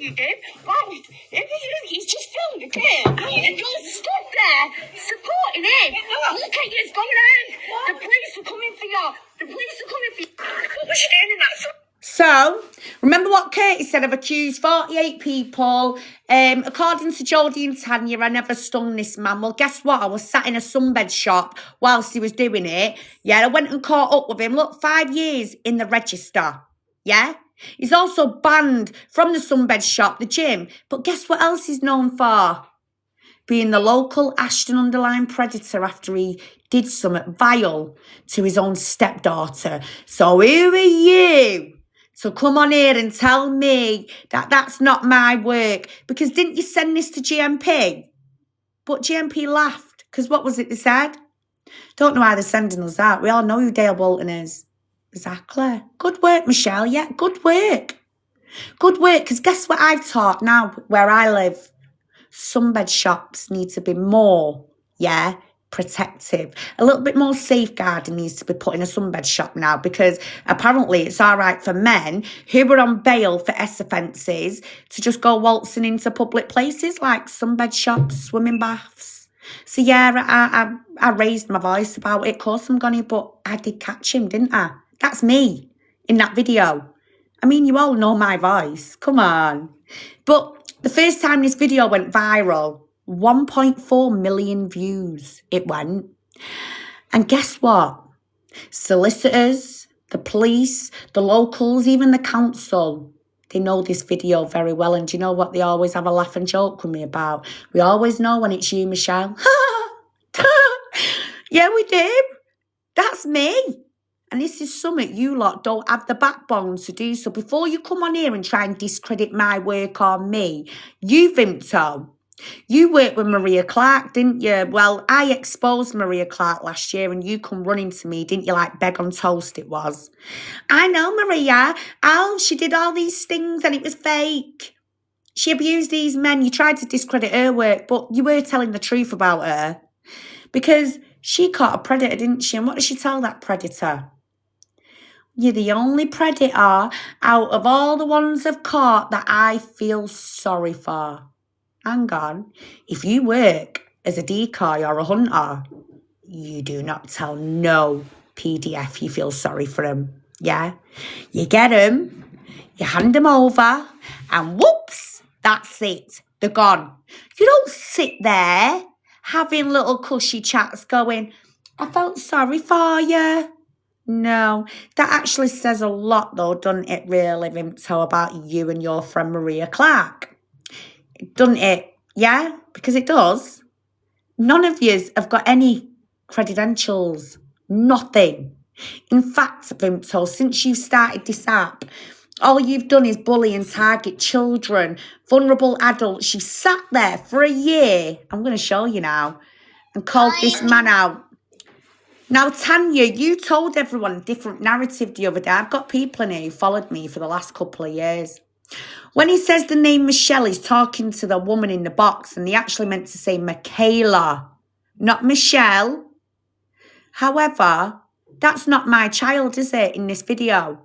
you did. Well, he's just filmed a clip, and you're stood there supporting him. Look at you, it's going on. The police are coming for you. The police are coming for you. What was you doing in that? So, remember what Curtis said? I've accused 48 people. According to Jodie and Tanya, I never stung this man. Well, guess what? I was sat in a sunbed shop whilst he was doing it. Yeah, I went and caught up with him. Look, 5 years in the register. Yeah? He's also banned from the sunbed shop, the gym. But guess what else he's known for? Being the local Ashton-under-Lyne predator after he did something vile to his own stepdaughter. So who are you to come on here and tell me that that's not my work? Because didn't you send this to GMP? But GMP laughed, because what was it they said? Don't know why they're sending us that. We all know who Dale Bolton is. Exactly. Good work, Michelle. Yeah, good work. Good work, because guess what I've taught now where I live? Sunbed shops need to be more, protective. A little bit more safeguarding needs to be put in a sunbed shop now, because apparently it's all right for men who were on bail for S offences to just go waltzing into public places like sunbed shops, swimming baths. So yeah, I raised my voice about it. Of course I'm gonna, but I did catch him, didn't I? That's me in that video. I mean, you all know my voice. Come on. But the first time this video went viral, 1.4 million views it went. And guess what? Solicitors, the police, the locals, even the council, they know this video very well. And do you know what they always have a laugh and joke with me about? We always know when it's you, Michelle. Yeah, we do. That's me. And this is something you lot don't have the backbone to do. So before you come on here and try and discredit my work on me, you, Vimto, you worked with Maria Clark, didn't you? Well, I exposed Maria Clark last year and you come running to me, didn't you? Like beg on toast it was. I know Maria. Oh, she did all these things and it was fake. She abused these men. You tried to discredit her work, but you were telling the truth about her. Because she caught a predator, didn't she? And what did she tell that predator? You're the only predator out of all the ones I've caught that I feel sorry for. Hang on. If you work as a decoy or a hunter, you do not tell no PDF you feel sorry for them. Yeah? You get them, you hand them over, and whoops, that's it. They're gone. You don't sit there having little cushy chats going, I felt sorry for you. No, that actually says a lot though, doesn't it really, Vimto, about you and your friend Maria Clark? Doesn't it? Yeah, because it does. None of yous have got any credentials. Nothing. In fact, Vimto, since you started this app, all you've done is bully and target children, vulnerable adults. You sat there for a year, I'm going to show you now, and called this man out. Now, Tanya, you told everyone a different narrative the other day. I've got people in here who followed me for the last couple of years. When he says the name Michelle, he's talking to the woman in the box, and he actually meant to say Michaela, not Michelle. However, that's not my child, is it, in this video?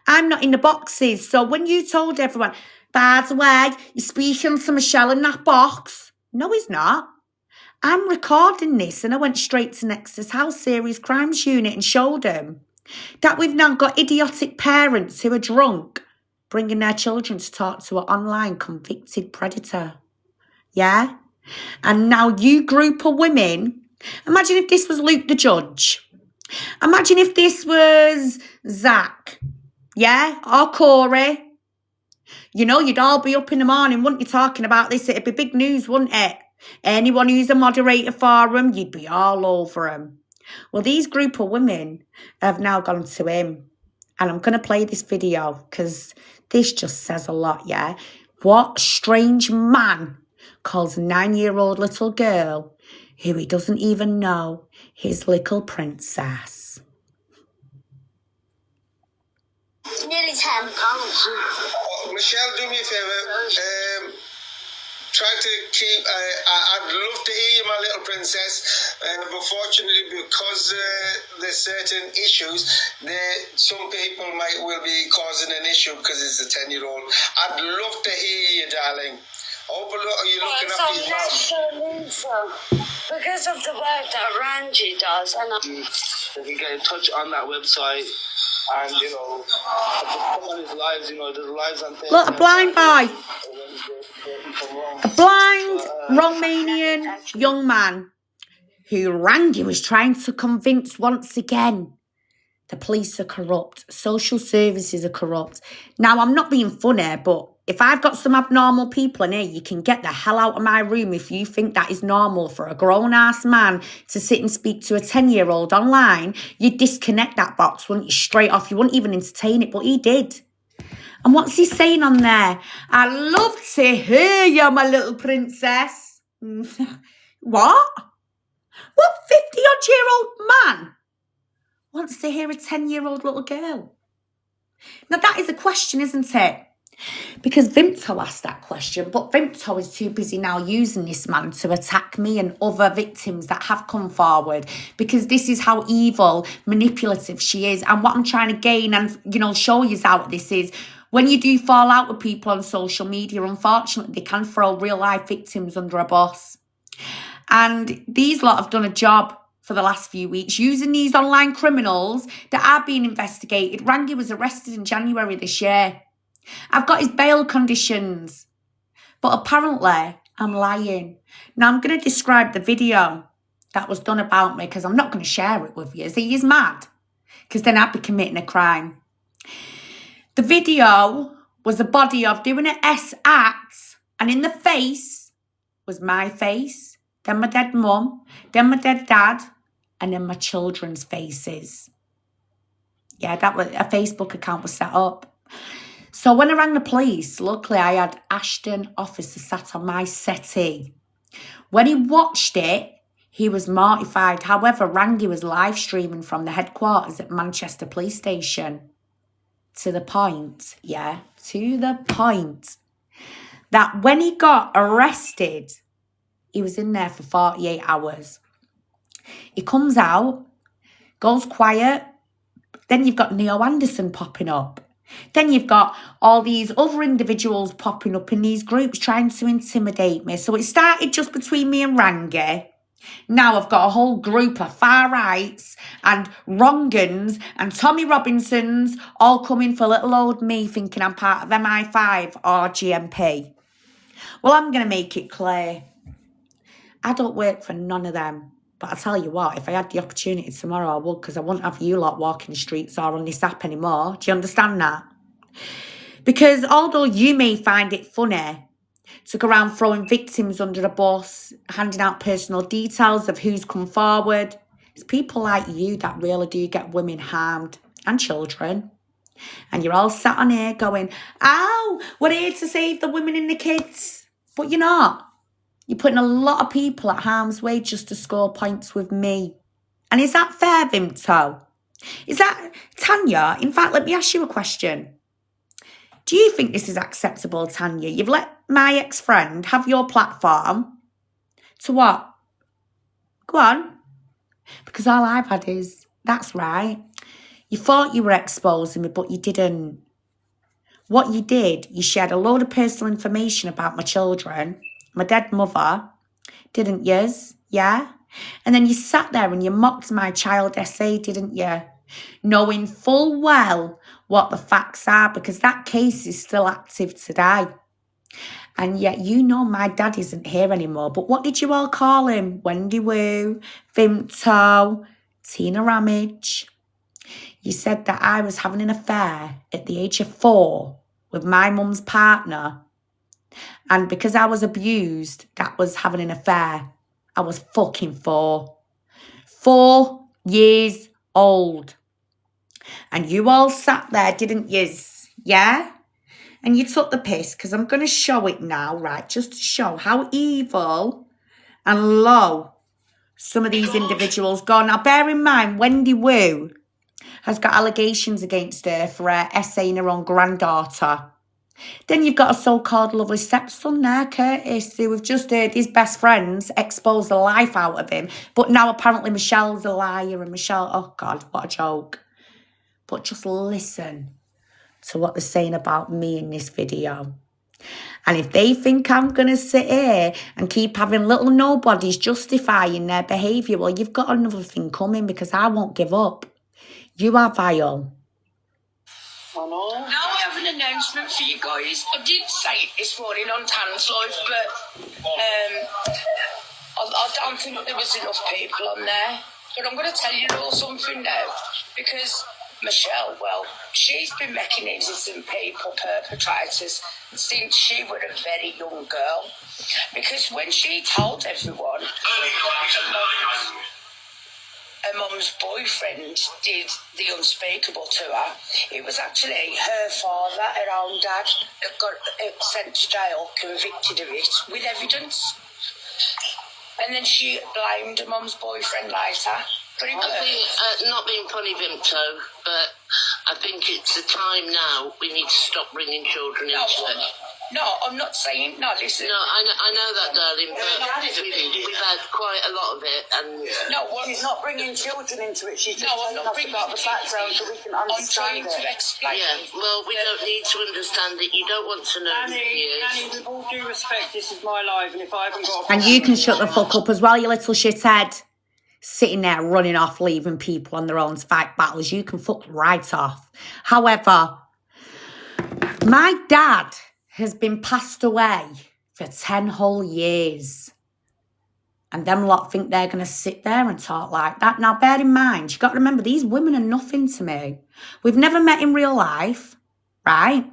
I'm not in the boxes. So when you told everyone, by the way, you're speaking to Michelle in that box. No, he's not. I'm recording this and I went straight to Nexus House Serious Crimes Unit and showed them that we've now got idiotic parents who are drunk bringing their children to talk to an online convicted predator. Yeah? And now you group of women, imagine if this was Luke the Judge. Imagine if this was Zach, yeah, or Corey. You know, you'd all be up in the morning, wouldn't you, talking about this? It'd be big news, wouldn't it? Anyone who's a moderator for them, you'd be all over them. Well, these group of women have now gone to him. And I'm going to play this video because this just says a lot, yeah? What strange man calls a 9-year-old little girl who he doesn't even know his little princess? Nearly 10. Michelle, do me a favour. try to keep. I'd love to hear you, my little princess. But fortunately, because there's certain issues, some people will be causing an issue because it's a 10-year-old. I'd love to hear you, darling. Hope you're looking after your mom. So, because of the work that Ranji does, and they can get in touch on that website. And, come on his lives, there's lives on Thursday. Look, a blind boy. A blind Romanian young man who Rangi was trying to convince once again. The police are corrupt. Social services are corrupt. Now, I'm not being funny, but if I've got some abnormal people in here, you can get the hell out of my room if you think that is normal for a grown-ass man to sit and speak to a 10-year-old online. You'd disconnect that box, wouldn't you, straight off? You wouldn't even entertain it, but he did. And what's he saying on there? I love to hear you, my little princess. What? What 50-odd-year-old man wants to hear a 10-year-old little girl? Now, that is a question, isn't it? Because Vimto asked that question, but Vimto is too busy now using this man to attack me and other victims that have come forward, because this is how evil, manipulative she is. And what I'm trying to gain and, show you out this is, when you do fall out with people on social media, unfortunately, they can throw real-life victims under a bus. And these lot have done a job for the last few weeks using these online criminals that are being investigated. Rangi was arrested in January this year. I've got his bail conditions. But apparently, I'm lying. Now, I'm going to describe the video that was done about me, because I'm not going to share it with you. He is mad, because then I'd be committing a crime. The video was a body of doing an S act, and in the face was my face, then my dead mum, then my dead dad, and then my children's faces. Yeah, that was a Facebook account was set up. So when I rang the police, luckily I had Ashton officer sat on my settee. When he watched it, he was mortified. However, Rangi was live streaming from the headquarters at Manchester Police Station. To the point, that when he got arrested, he was in there for 48 hours. He comes out, goes quiet. Then you've got Neo Anderson popping up. Then you've got all these other individuals popping up in these groups trying to intimidate me. So it started just between me and Rangi. Now I've got a whole group of far rights and wrong'uns and Tommy Robinsons all coming for little old me thinking I'm part of MI5 or GMP. Well, I'm going to make it clear. I don't work for none of them. But I tell you what, if I had the opportunity tomorrow, I would, because I wouldn't have you lot walking the streets or on this app anymore. Do you understand that? Because although you may find it funny to go around throwing victims under the bus, handing out personal details of who's come forward, it's people like you that really do get women harmed and children. And you're all sat on here going, "Ow, we're here to save the women and the kids." But you're not. You're putting a lot of people at harm's way just to score points with me. And is that fair, Vimto? Is that, Tanya, in fact, let me ask you a question. Do you think this is acceptable, Tanya? You've let my ex-friend have your platform to what? Go on. Because all I've had is, that's right. You thought you were exposing me, but you didn't. What you did, you shared a load of personal information about my children, my dead mother, didn't yous? Yeah? And then you sat there and you mocked my child essay, didn't you? Knowing full well what the facts are, because that case is still active today. And yet you know my dad isn't here anymore. But what did you all call him? Wendy Wu, Vimto, Tina Ramage. You said that I was having an affair at the age of 4 with my mum's partner. And because I was abused, that was having an affair. I was fucking 4. 4 years old. And you all sat there, didn't yous? Yeah? And you took the piss, because I'm going to show it now, right? Just to show how evil and low some of these individuals go. Now, bear in mind, Wendy Wu has got allegations against her for her essaying her own granddaughter. Then you've got a so-called lovely stepson there, Curtis, who we've just heard his best friends expose the life out of him. But now apparently Michelle's a liar and Michelle, oh God, what a joke. But just listen to what they're saying about me in this video. And if they think I'm going to sit here and keep having little nobodies justifying their behaviour, well, you've got another thing coming because I won't give up. You are vile. Now I have an announcement for you guys. I did say it this morning on Tan's Live, but I don't think there was enough people on there. But I'm going to tell you all something now, because Michelle, well, she's been making innocent people perpetrators since she was a very young girl. Because when she told everyone her mum's boyfriend did the unspeakable to her, it was actually her father, her own dad, that got sent to jail, convicted of it, with evidence. And then she blamed her mum's boyfriend later. Not being funny, Vimto, but I think it's the time now we need to stop bringing children into it. No, I'm not saying, no, listen. No, I know that, darling, but we've had quite a lot of it. And no, she's not bringing children into it. She's just I'm telling not us about the background so we can understand I'm trying to explain. yeah, well, we don't need to understand it. You don't want to know who he is. Annie, with all due respect, this is my life, and if I haven't got... And you can shut the fuck up as well, you little shithead. Sitting there running off, leaving people on their own to fight battles. You can fuck right off. However, my dad has been passed away for 10 whole years. And them lot think they're going to sit there and talk like that. Now, bear in mind, you got to remember, these women are nothing to me. We've never met in real life, right?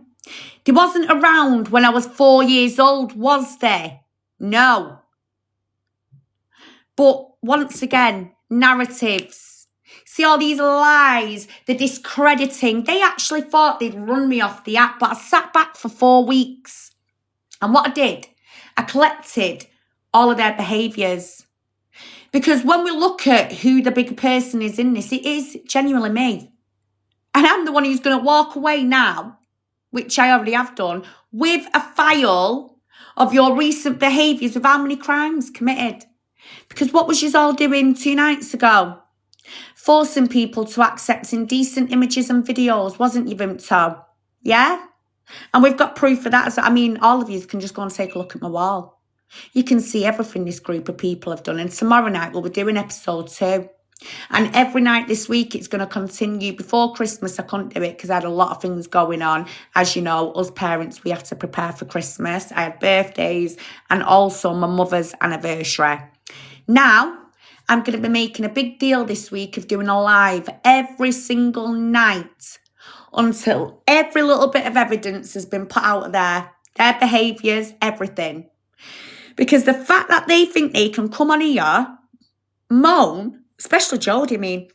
They wasn't around when I was 4 years old, was there? No. But once again, narratives. See all these lies, the discrediting. They actually thought they'd run me off the app, but I sat back for 4 weeks. And what I did, I collected all of their behaviours. Because when we look at who the big person is in this, it is genuinely me. And I'm the one who's going to walk away now, which I already have done, with a file of your recent behaviours of how many crimes committed. Because what was you all doing 2 nights ago? Forcing people to accept indecent images and videos, wasn't you, Vimto? Yeah? And we've got proof of that. I mean, all of you can just go and take a look at my wall. You can see everything this group of people have done. And tomorrow night we'll be doing episode 2. And every night this week it's going to continue. Before Christmas I couldn't do it because I had a lot of things going on. As you know, us parents, we have to prepare for Christmas. I had birthdays and also my mother's anniversary. Now, I'm going to be making a big deal this week of doing a live every single night until every little bit of evidence has been put out there. Their behaviours, everything. Because the fact that they think they can come on here, moan, especially Jodie, I mean,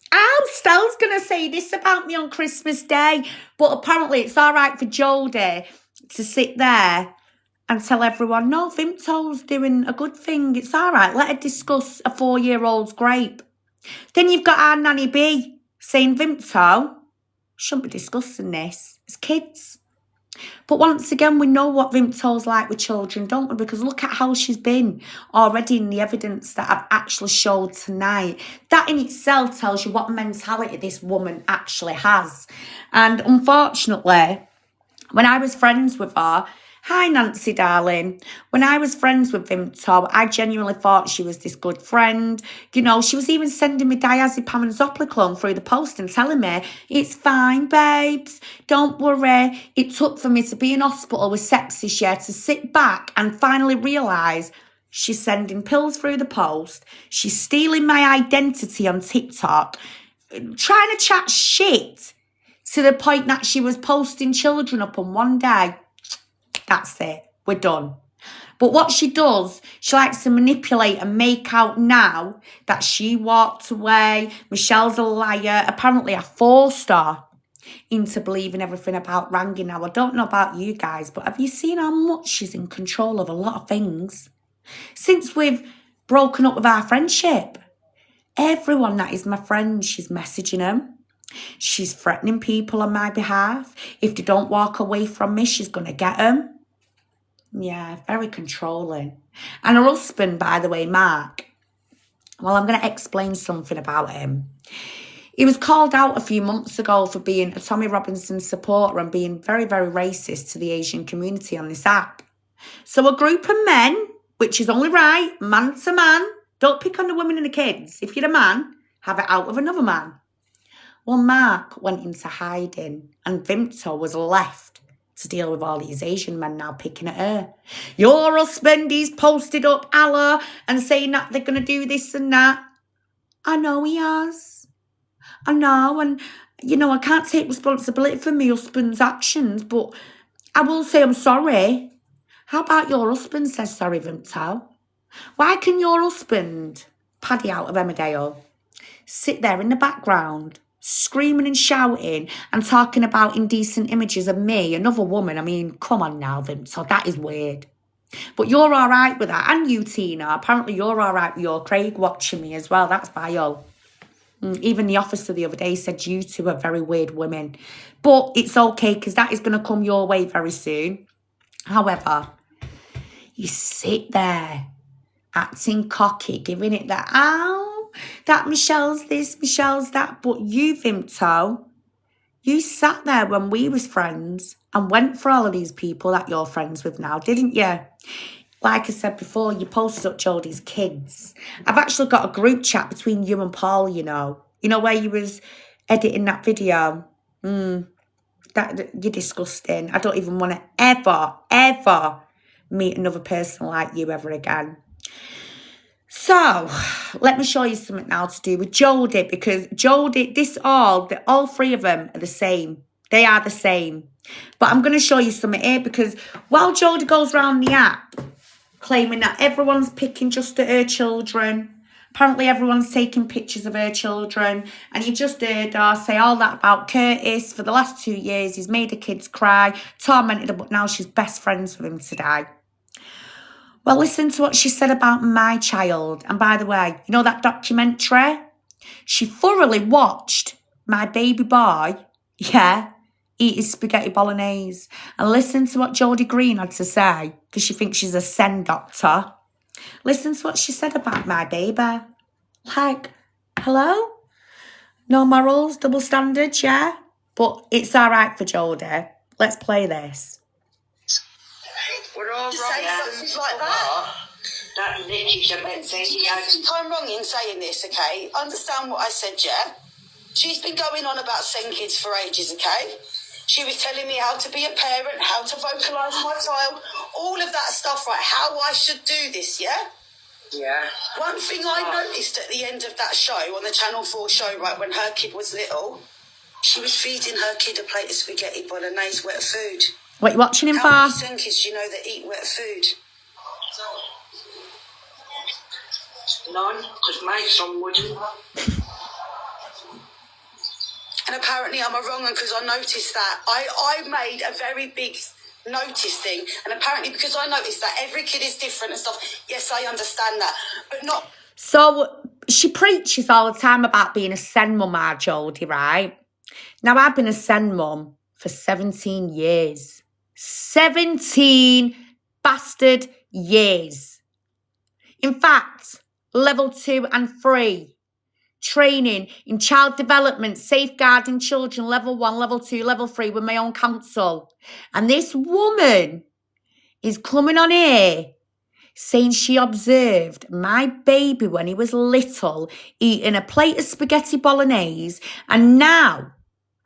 Stell's going to say this about me on Christmas Day, but apparently it's all right for Jodie to sit there and tell everyone, no, Vimto's doing a good thing. It's all right. Let her discuss a 4-year-old's grape. Then you've got our Nanny B saying Vimto shouldn't be discussing this. It's kids. But once again, we know what Vimto's like with children, don't we? Because look at how she's been already in the evidence that I've actually showed tonight. That in itself tells you what mentality this woman actually has. And unfortunately, when I was friends with her, hi, Nancy, darling. When I was friends with Vimto, I genuinely thought she was this good friend. You know, she was even sending me diazepam and Zopiclone through the post and telling me, it's fine, babes. Don't worry. It took for me to be in hospital with sepsis, yeah, to sit back and finally realise she's sending pills through the post. She's stealing my identity on TikTok, trying to chat shit to the point that she was posting children up on one day. That's it. We're done. But what she does, she likes to manipulate and make out now that she walked away. Michelle's a liar. Apparently I forced her into believing everything about Rangi now. I don't know about you guys, but have you seen how much she's in control of a lot of things? Since we've broken up with our friendship, everyone that is my friend, she's messaging them. She's threatening people on my behalf. If they don't walk away from me, she's going to get them. Yeah, very controlling. And her husband, by the way, Mark, well, I'm going to explain something about him. He was called out a few months ago for being a Tommy Robinson supporter and being very, very racist to the Asian community on this app. So a group of men, which is only right, man to man, don't pick on the women and the kids. If you're a man, have it out with another man. Well, Mark went into hiding and Vimto was left to deal with all these Asian men now picking at her. Your husband, he's posted up Allah and saying that they're going to do this and that. I know he has. I know, and, you know, I can't take responsibility for my husband's actions, but I will say I'm sorry. How about your husband says sorry, Vimto? Why can your husband, Paddy out of Emmerdale, sit there in the background, screaming and shouting and talking about indecent images of me, another woman? I mean, come on now, Vimto, that is weird. But you're all right with that, and you, Tina. Apparently you're all right with your Craig watching me as well. That's vile. Even the officer the other day said you two are very weird women. But it's okay, because that is going to come your way very soon. However, you sit there acting cocky, giving it that, oh, that Michelle's this, Michelle's that. But you, Vimto, you sat there when we was friends and went for all of these people that you're friends with now, didn't you? Like I said before, you posted up Jodie's kids. I've actually got a group chat between you and Paul, you know. You know where you was editing that video? That you're disgusting. I don't even want to ever meet another person like you ever again. So, let me show you something now to do with Jodie, because Jodie, all three of them are the same. They are the same. But I'm going to show you something here, because while Jodie goes around the app claiming that everyone's picking just at her children, apparently everyone's taking pictures of her children, and you just heard her say all that about Curtis. For the last 2 years, he's made her kids cry, tormented her, but now she's best friends with him today. Well, listen to what she said about my child. And by the way, you know that documentary? She thoroughly watched my baby boy, eat his spaghetti bolognese. And listen to what Jodie Green had to say, because she thinks she's a Zen doctor. Listen to what she said about my baby. Like, hello? No morals, double standards, yeah? But it's all right for Jodie. Let's play this. We're all To wrong. say something like that. That literally should have been saying Do you think I'm wrong in saying this, okay? Understand what I said, yeah? She's been going on about sending kids for ages, okay? She was telling me how to be a parent, how to vocalise my child, all of that stuff, right? How I should do this, yeah? Yeah. One thing I noticed at the end of that show, on the Channel 4 show, right, when her kid was little, she was feeding her kid a plate of spaghetti bolognese, wet food. What are you watching him How for? many Zen kids do you know that eat wet food? None, because my son wouldn't. And apparently I'm a wrong one, because I noticed that. I made a very big notice thing, and apparently because I noticed that every kid is different and stuff, yes, I understand that, but not... So she preaches all the time about being a Zen mum, our Jodie, right? Now, I've been a Zen mum for 17 years. 17 bastard years. In fact, level 2 and 3. Training in child development, safeguarding children, level 1, level 2, level 3 with my own counsel. And this woman is coming on here saying she observed my baby when he was little eating a plate of spaghetti bolognese, and now,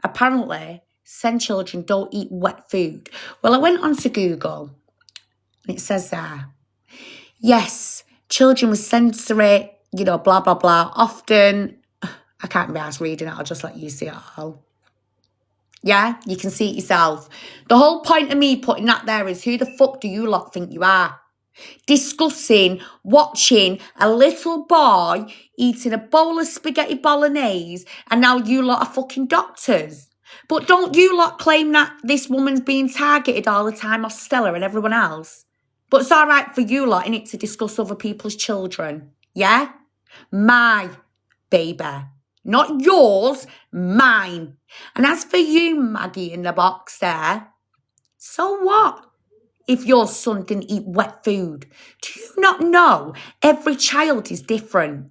apparently, Zen children don't eat wet food. Well, I went onto Google, and it says there, yes, children with sensory, blah, blah, blah, often, I can't be asked reading it, I'll just let you see it all. Yeah, you can see it yourself. The whole point of me putting that there is, who the fuck do you lot think you are? Discussing, watching a little boy eating a bowl of spaghetti bolognese, and now you lot are fucking doctors. But don't you lot claim that this woman's being targeted all the time off Stella and everyone else? But it's all right for you lot, innit, to discuss other people's children, yeah? My baby, Not yours, mine. And as for you, Maggie, in the box there, so what if your son didn't eat wet food? Do you not know every child is different?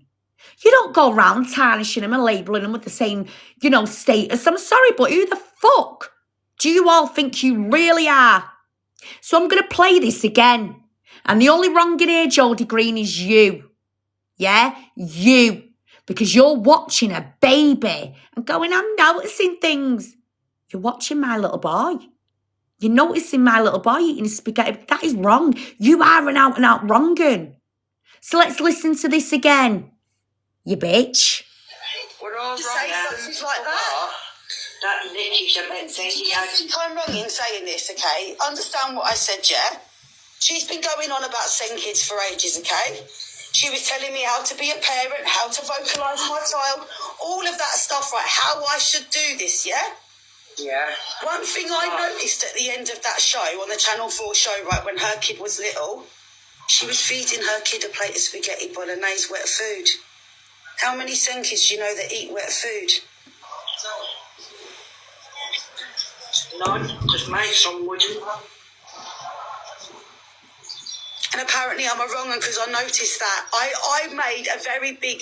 You don't go around tarnishing them and labelling them with the same, status. I'm sorry, but who the fuck do you all think you really are? So I'm going to play this again. And the only wrong in here, Jodie Green, is you. Yeah? You. Because you're watching a baby and going, I'm noticing things. You're watching my little boy. You're noticing my little boy eating spaghetti. That is wrong. You are an out-and-out wrong-un. So let's listen to this again. You bitch. We're all To wrong. say something like that. That lady should have been saying Do you think I'm wrong in saying this, okay? Understand what I said, yeah? She's been going on about send kids for ages, okay? She was telling me how to be a parent, how to vocalise my child, all of that stuff, right? How I should do this, yeah? Yeah. One thing I noticed at the end of that show, on the Channel 4 show, right, when her kid was little, she was feeding her kid a plate of spaghetti bolognese wet food. How many send kids do you know that eat wet food? None, because my son wouldn't. And apparently I'm a wrong one because I noticed that. I made a very big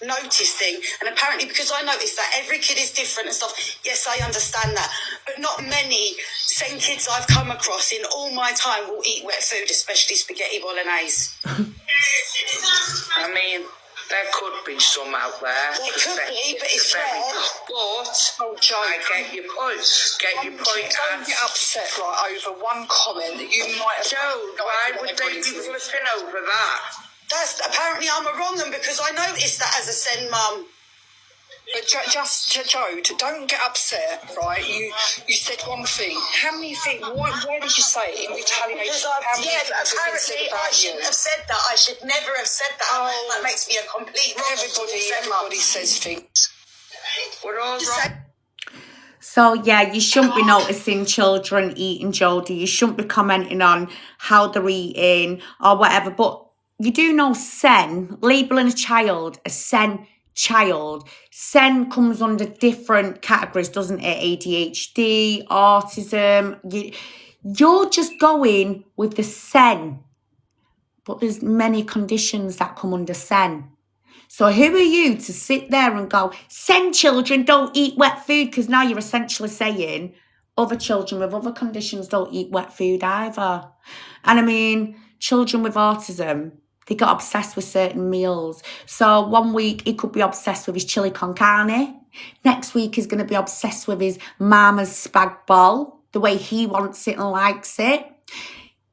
notice thing, and apparently because I noticed that every kid is different and stuff, yes, I understand that, but not many same kids I've come across in all my time will eat wet food, especially spaghetti bolognese. I mean, there could be some out there. There could be, but it's rare. But I get your point. Don't get upset over one comment that you might have... Joe, why would they be flipping over that? That's apparently I'm a wrong one because I noticed that as a send mum. But Joe, don't get upset, right? You said one thing. How many things... Why did you say it in retaliation? Because How many but things have been said apparently I about you? shouldn't have said that. I should never have said that. Oh. That makes me a complete wrong. Everybody says things. We're all wrong. So, yeah, you shouldn't be noticing children eating, Jodie. You shouldn't be commenting on how they're eating or whatever. But you do know SEN, labelling a child a SEN child. SEN comes under different categories, doesn't it? ADHD, autism. You're just going with the SEN. But there's many conditions that come under SEN. So who are you to sit there and go, SEN children don't eat wet food? Because now you're essentially saying other children with other conditions don't eat wet food either. And I mean, children with autism, they got obsessed with certain meals. So one week he could be obsessed with his chili con carne. Next week he's going to be obsessed with his mama's spag bol, the way he wants it and likes it.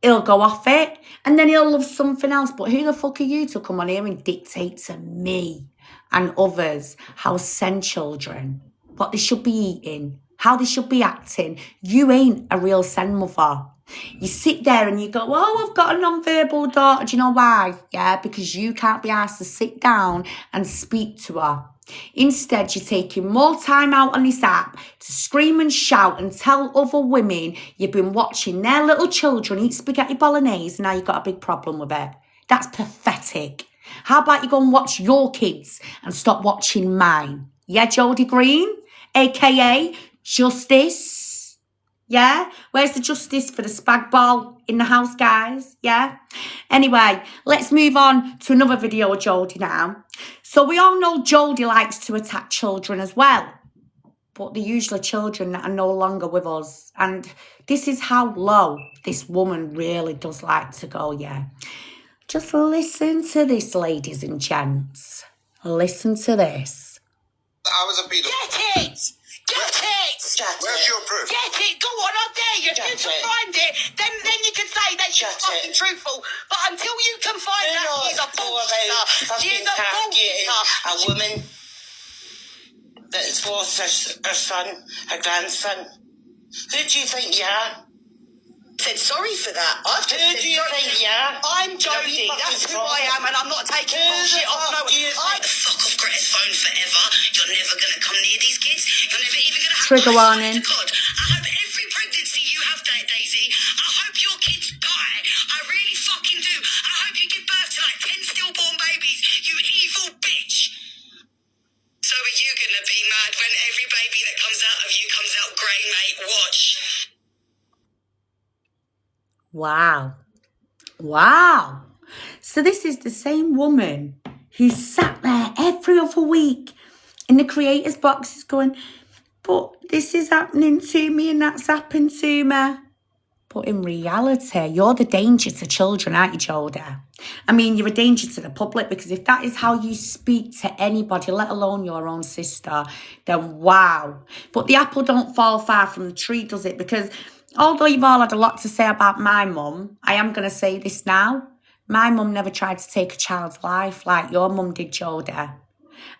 He'll go off it, and then he'll love something else. But who the fuck are you to come on here and dictate to me and others how SEN children, what they should be eating, how they should be acting? You ain't a real SEN mother. You sit there and you go, oh, I've got a non-verbal daughter. Do you know why? Yeah, because you can't be asked to sit down and speak to her. Instead, you're taking more time out on this app to scream and shout and tell other women you've been watching their little children eat spaghetti bolognese and now you've got a big problem with it. That's pathetic. How about you go and watch your kids and stop watching mine? Yeah, Jodie Green, a.k.a. Justice. Yeah? Where's the justice for the spag bol in the house, guys? Yeah? Anyway, let's move on to another video of Jodie now. So we all know Jodie likes to attack children as well. But they're usually children that are no longer with us. And this is how low this woman really does like to go, yeah. Just listen to this, ladies and gents. Listen to this. I was a pedo. Get it! Get it! Where's your proof? Get it! Go on, I dare you. If you can find it, then you can say that she's fucking truthful. But until you can find that, she's a bullshitter. She's a bullshitter. A woman that's lost her son, her grandson. Who do you think you are? Said sorry for that. Who do you think you are? I'm Jodie. That's who I am, and I'm not taking bullshit off no one. Fuck off Greta's phone forever. You're never going to come near these kids. You're never even going to have Trigger warning. God, I hope every pregnancy you have, Daisy, I hope your kids die. I really fucking do. I hope you give birth to like 10 stillborn babies, you evil bitch. So are you going watch. Wow. Wow. So this is the same woman who sat there every other week in the creators' boxes going, but this is happening to me and that's happened to me. But in reality, you're the danger to children, aren't you, Jodie? I mean, you're a danger to the public, because if that is how you speak to anybody, let alone your own sister, then wow. But the apple don't fall far from the tree, does it? Because although you've all had a lot to say about my mum, I am going to say this now. My mum never tried to take a child's life like your mum did, Jodie.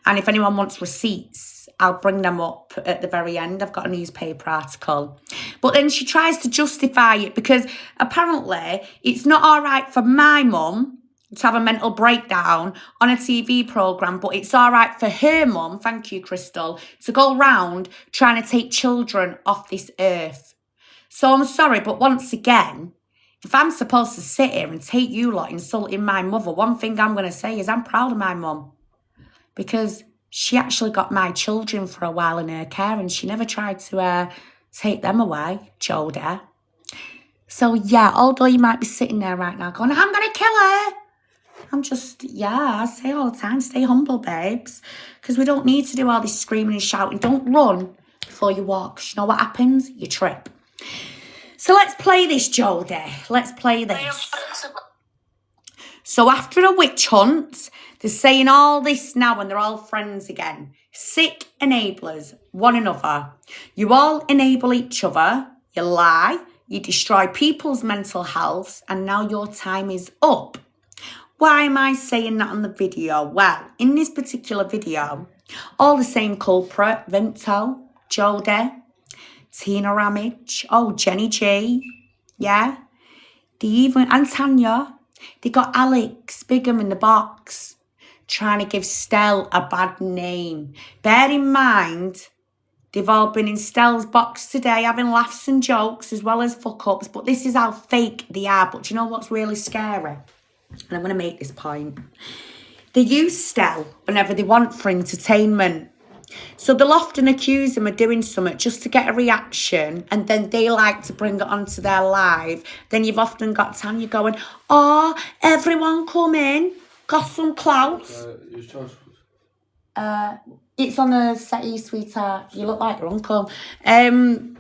And if anyone wants receipts, I'll bring them up at the very end. I've got a newspaper article. But then she tries to justify it because apparently it's not all right for my mum to have a mental breakdown on a TV programme, but it's all right for her mum, thank you, Crystal, to go round trying to take children off this earth. So I'm sorry, but once again, if I'm supposed to sit here and take you lot insulting my mother, one thing I'm going to say is I'm proud of my mum, because she actually got my children for a while in her care and she never tried to take them away, Jodie. So yeah, although you might be sitting there right now going, I'm going to kill her. I'm just, yeah, I say all the time, stay humble, babes. Because we don't need to do all this screaming and shouting. Don't run before you walk. 'Cause you know what happens? You trip. So let's play this, Jodie. Let's play this. So after a witch hunt, they're saying all this now and they're all friends again. Sick enablers, one another. You all enable each other. You lie. You destroy people's mental health. And now your time is up. Why am I saying that on the video? Well, in this particular video, all the same culprit, Vimto, Jodie, Tina Ramage, Jenny G, yeah. And Tanya. They got Alex Bigham in the box trying to give Stell a bad name. Bear in mind, they've all been in Stell's box today having laughs and jokes as well as fuck-ups, but this is how fake they are. But do you know what's really scary? And I'm going to make this point. They use Stell whenever they want for entertainment. So they'll often accuse them of doing something just to get a reaction, and then they like to bring it onto their live. Then you've often got Tanya going, everyone come in, got some clout. It's on a settee, sweetheart. You look like your uncle. You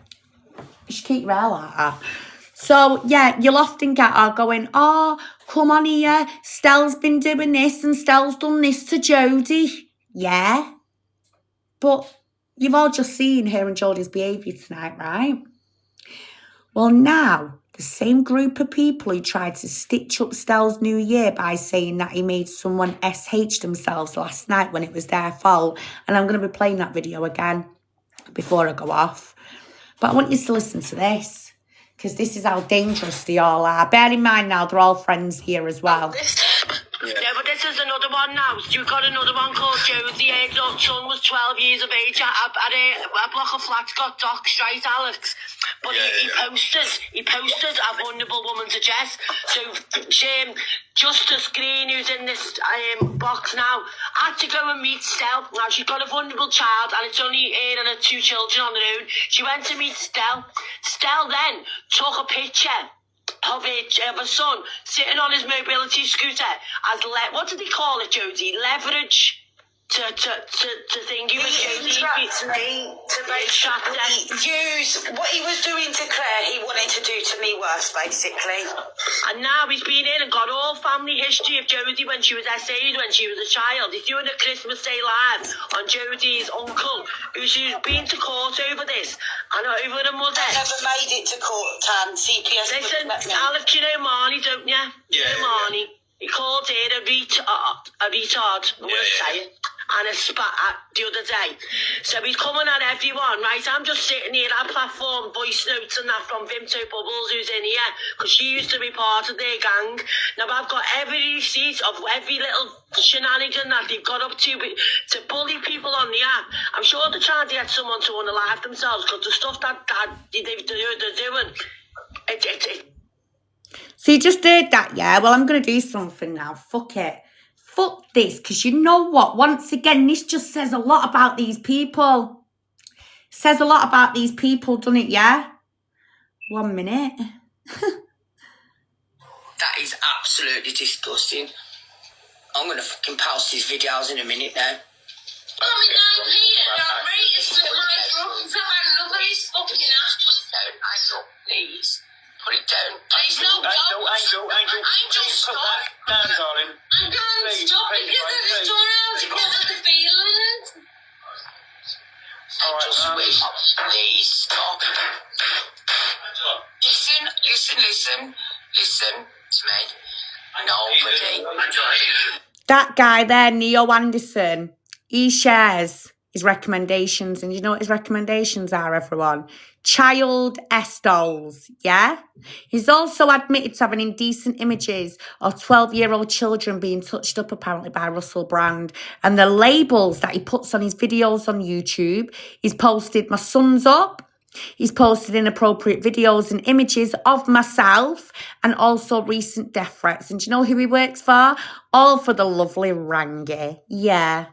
should keep your hair like that. So, yeah, you'll often get her going, come on here, Stell's been doing this and Stell's done this to Jodie. Yeah. But you've all just seen her and Jodie's behaviour tonight, right? Well, now, the same group of people who tried to stitch up Stell's new year by saying that he made someone SH themselves last night when it was their fault. And I'm going to be playing that video again before I go off. But I want you to listen to this, because this is how dangerous they all are. Bear in mind now, they're all friends here as well. Yeah, but this is another one now. You've got another one called Josie. Her son was 12 years of age. A block of flats got doxed, right, Alex? But he posted a vulnerable woman's address. So Justice Green, who's in this box now, had to go and meet Stell. Now, she's got a vulnerable child, and it's only her and her 2 children on their own. She went to meet Stell. Stell then took a picture of a son sitting on his mobility scooter as what did he call it, Jodie? Leverage to think he was use what he was doing to Claire. He wanted to do to me worse, basically. And now he's been in and got all family history of Jodie when she was SA'd, when she was a child. He's doing a Christmas Day live on Jodie's uncle, who's been to court over this and over the mother. I never made it to court, Tan. CPS. Listen, Alex, you know Marnie, don't you? You know Marnie. He called her a retard. I'm going to say it. And a spat the other day. So he's coming at everyone, right? I'm just sitting here at platform, voice notes and that from Vimto Bubbles, who's in here, because she used to be part of their gang. Now I've got every receipt of every little shenanigan that they've got up to bully people on the app. I'm sure they're trying to get someone to unalive themselves, because the stuff that they're doing, So you just heard that, yeah? Well, I'm going to do something now. Fuck it. Fuck this, because you know what? Once again, this just says a lot about these people. Says a lot about these people, doesn't it, yeah? 1 minute. That is absolutely disgusting. I'm going to fucking post these videos in a minute now. Well, me down here, don't read it, so my drums are another is fucking ass. Please. Put it down. Please, no, Angel, Angel, put stop. that down, darling. I can't Please, stop please, because I just please. don't know how to get with the feelings. All right, Please stop. Listen to me. Nobody. That guy there, Neo Anderson, he shares his recommendations. And you know what his recommendations are, everyone? Child S-dolls, yeah? He's also admitted to having indecent images of 12-year-old children being touched up, apparently, by Russell Brand. And the labels that he puts on his videos on YouTube, he's posted my son's up. He's posted inappropriate videos and images of myself and also recent death threats. And do you know who he works for? All for the lovely Rangi. Yeah.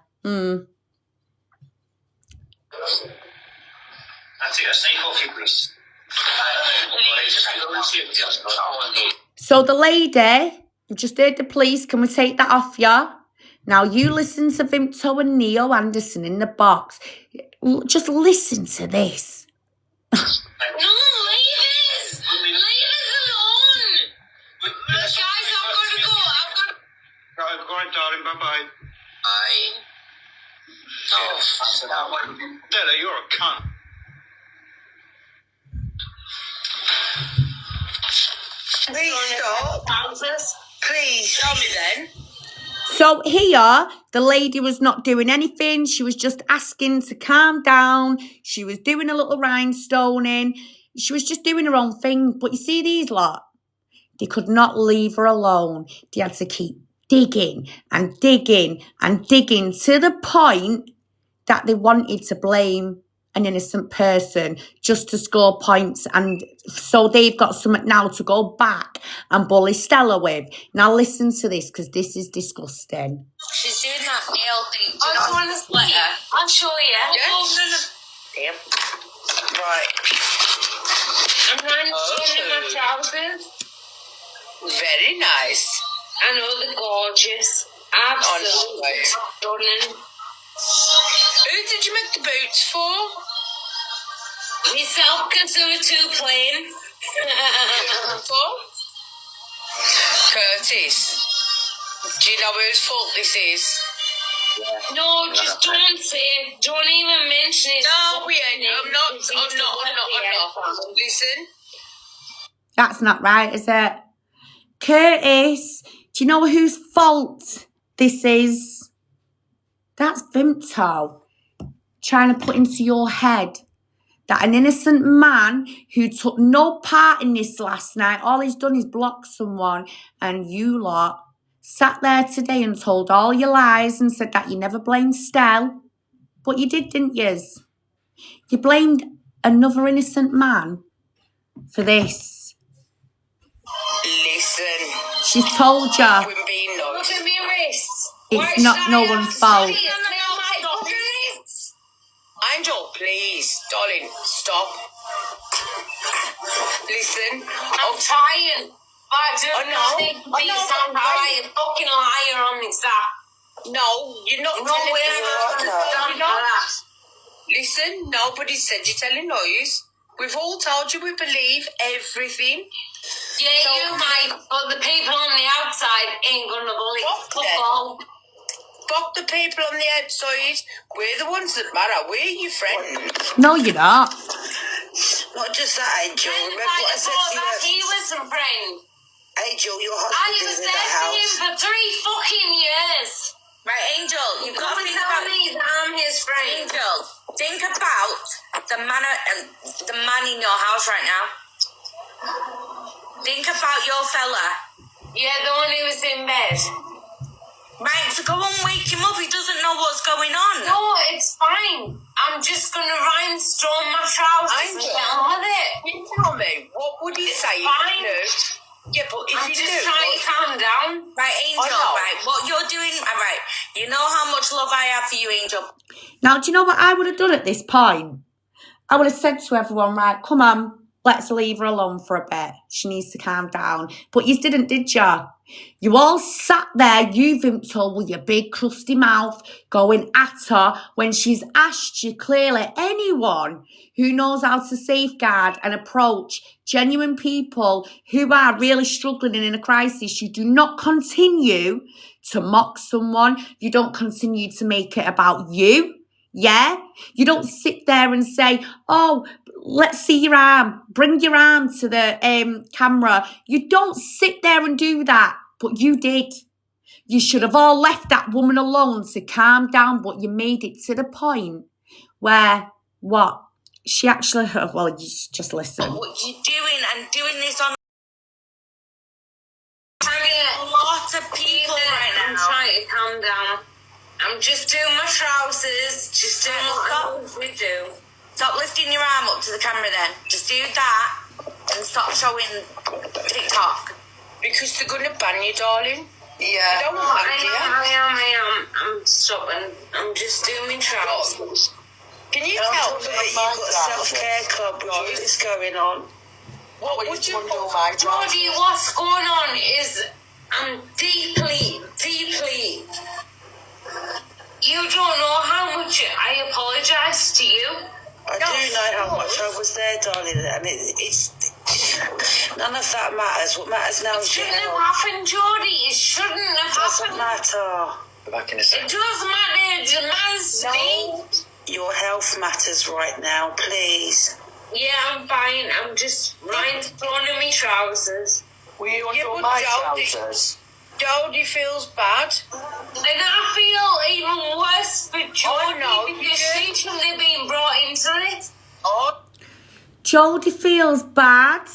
So the lady, you just heard the police. Can we take that off you? Now you listen to Vimto and Neo Anderson in the box. Just listen to this. No, leave us! Leave us alone! Guys, I've got to go. Right, go on, darling, bye-bye. Della, you're a cunt. Please stop. Please. Tell me then. So here, the lady was not doing anything. She was just asking to calm down. She was doing a little rhinestoning. She was just doing her own thing. But you see these lot? They could not leave her alone. They had to keep digging and digging and digging to the point that they wanted to blame an innocent person just to score points. And so they've got something now to go back and bully Stella with. Now listen to this, because this is disgusting. She's doing that nail thing. I want to split her. I'll show you. Damn. Right. I'm rhinestoning my trousers. Very nice. I know they're gorgeous. Absolutely stunning. Who did you make the boots for? Myself, because they were too plain. For? Curtis. Do you know whose fault this is? No, just don't say. Don't even mention it. No, we ain't. I'm not. Listen. That's not right, is it? Curtis, do you know whose fault this is? That's Vimto trying to put into your head that an innocent man who took no part in this last night, all he's done is block someone, and you lot sat there today and told all your lies and said that you never blamed Stell. But you did, didn't yous? You blamed another innocent man for this. Listen. She's told you We're being nice. Look at my wrists. it's not no one's fault. Angel, please, darling, stop. Listen, I'm tired. I know. I'm tired. Fucking liar on me, sir. no, you're not. No, we're not. Listen, nobody said you're telling lies. We've all told you we believe everything. Yeah, So- you might, but the people on the outside ain't gonna believe. Fuck them. Fuck the people on the outside. We're the ones that matter. We're your friends. No, you're not. Not just that, Angel. Remember what I said to He you? was some friend. Angel, your I husband was is in there the for him house. for 3 fucking years. Right, Angel, you Come can't and think tell about me that I'm his friend. Angel, think about the man in your house right now. Think about your fella. Yeah, the one who was in bed. Right, so go and wake him up. He doesn't know what's going on. No, it's fine. I'm just gonna rhinestone my trousers and get on with it. You tell me, what would he say? fine. Yeah, but if I'm you just do, trying to calm down. Right, Angel, know. right, what you're doing, right, you know how much love I have for you, Angel. Now, do you know what I would have done at this point? I would have said to everyone, right, come on, let's leave her alone for a bit. She needs to calm down. But you didn't, did you? You all sat there, you Vimto, with your big crusty mouth, going at her when she's asked you clearly. Anyone who knows how to safeguard and approach genuine people who are really struggling and in a crisis, you do not continue to mock someone. You don't continue to make it about you. Yeah? You don't sit there and say, oh, let's see your arm. Bring your arm to the camera. You don't sit there and do that. But you did. You should have all left that woman alone to calm down, but you made it to the point where, what? She actually, well, you just listen. What you doing and doing this on a lot of people right now. I'm trying to calm down. I'm just doing my trousers, just doing what we do. Stop lifting your arm up to the camera then. Just do that and stop showing TikTok. Because they're going to ban you, darling. Yeah. You don't want it, do you? I am. I'm stopping. I'm just doing my trousers. Can you Don't tell talk me about that you've my got a trousers. self-care club, right, that's going on? What would you undo my trousers? Jodie, what's going on is I'm deeply. You don't know how much I apologise to you. I do know how much I was there, darling, and it's none of that matters. What matters now It is your shouldn't have health. happened, Jodie. It shouldn't have Doesn't happened. matter. Back in a It second. does matter. It matters to me. Your health matters right now, please. Yeah, I'm fine. I'm just right in front of me trousers. Will you undo my trousers? Jodie feels bad. And I feel even worse for Jodie no, you because do. she shouldn't have been brought into this. Oh, Jodie feels bad.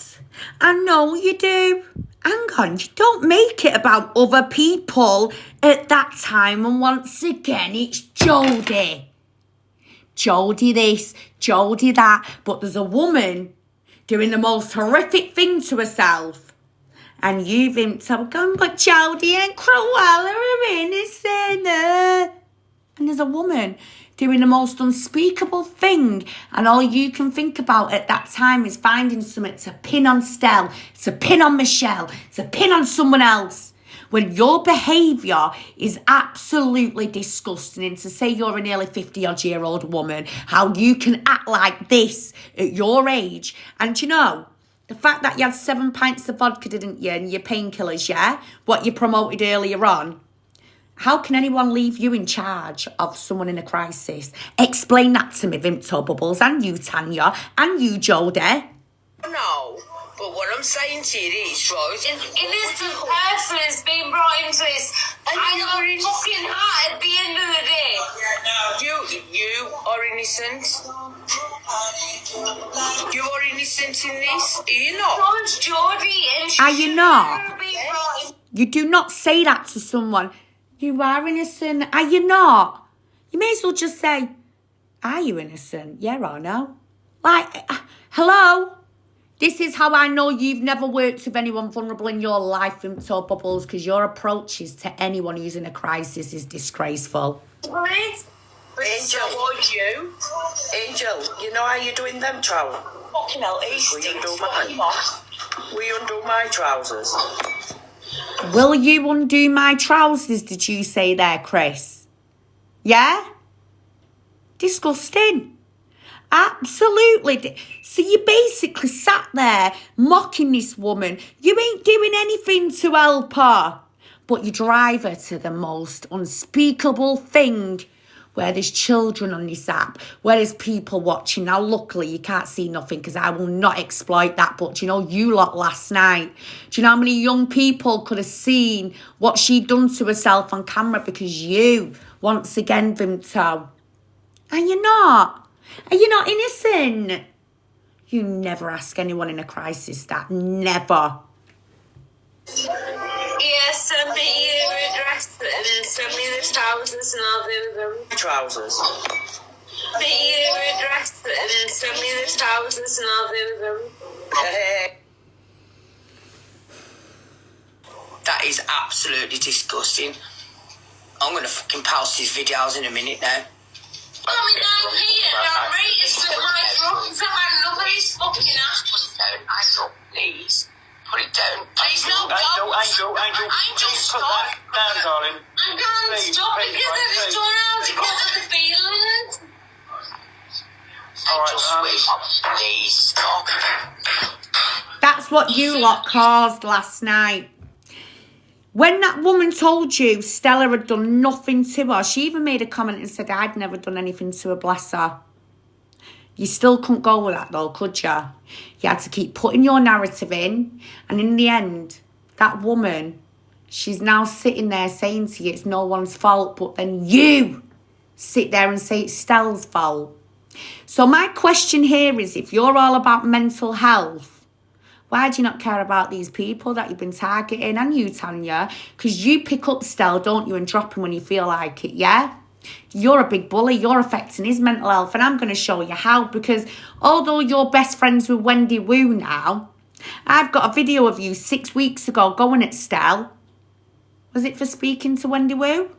I know you do. Hang on, you don't make it about other people at that time. And once again, it's Jodie. Jodie this, Jodie that. But there's a woman doing the most horrific thing to herself. And you've been going, but Jodie and Cruella are innocent. And there's a woman doing the most unspeakable thing. And all you can think about at that time is finding something to pin on Stell, to pin on Michelle, to pin on someone else. When your behaviour is absolutely disgusting, and to say you're a nearly 50-odd-year-old woman, how you can act like this at your age. And you know, the fact that you had 7 pints of vodka, didn't you, and your painkillers, yeah? What you promoted earlier on. How can anyone leave you in charge of someone in a crisis? Explain that to me, Vimto Bubbles, and you, Tanya, and you, Jodie. no. But what I'm saying to you is, right? An innocent person has been brought into this. I got a fucking heart at the end of the day. You are innocent. You are innocent in this. Are you not? So is Jodie, and she Are you should not? never be brought in. You do not say that to someone. You are innocent. Are you not? You may as well just say, are you innocent? Yeah or no? Like, hello? This is how I know you've never worked with anyone vulnerable in your life, Vimto Bubbles, because your approaches to anyone who's in a crisis is disgraceful. Please? Angel, Angel, you know how you're doing them trousers? Fucking hell, he Will you stinks. undo Fuck him mine? off. Will you undo my trousers? Will you undo my trousers, did you say there, Chris? Yeah? Disgusting. Absolutely. So you basically sat there mocking this woman. You ain't doing anything to help her. But you drive her to the most unspeakable thing where there's children on this app, where there's people watching. Now, luckily, you can't see nothing because I will not exploit that. But, you know, you lot last night, do you know how many young people could have seen what she'd done to herself on camera because you, once again, Vimto, are you not? Are you not innocent? You never ask anyone in a crisis that. Never. Yes, send me your address and send me the trousers and I'll do them. Trousers. Send me your address and send me the trousers and I'll do them. That is absolutely disgusting. I'm gonna fucking post these videos in a minute now. Well, I mean, I'm here. I'm ready to slip my throat and my nobody's fucking ass. Put it down, Angel, please. Put it down. Please, no, Angel, Angel, please put stop. that down, darling. I can't Please, stop please, because of please. the tornado, because of the feelings. All Just right, wait. Please, stop. That's what you lot caused last night. When that woman told you Stella had done nothing to her, she even made a comment and said, I'd never done anything to her, bless her. You still couldn't go with that though, could you? You had to keep putting your narrative in. And in the end, that woman, she's now sitting there saying to you it's no one's fault, but then you sit there and say it's Stella's fault. So my question here is, if you're all about mental health, why do you not care about these people that you've been targeting? And you, Tanya, because you pick up Stell, don't you, and drop him when you feel like it, yeah? You're a big bully. You're affecting his mental health. And I'm going to show you how, because although you're best friends with Wendy Wu now, I've got a video of you 6 weeks ago going at Stell. Was it for speaking to Wendy Wu?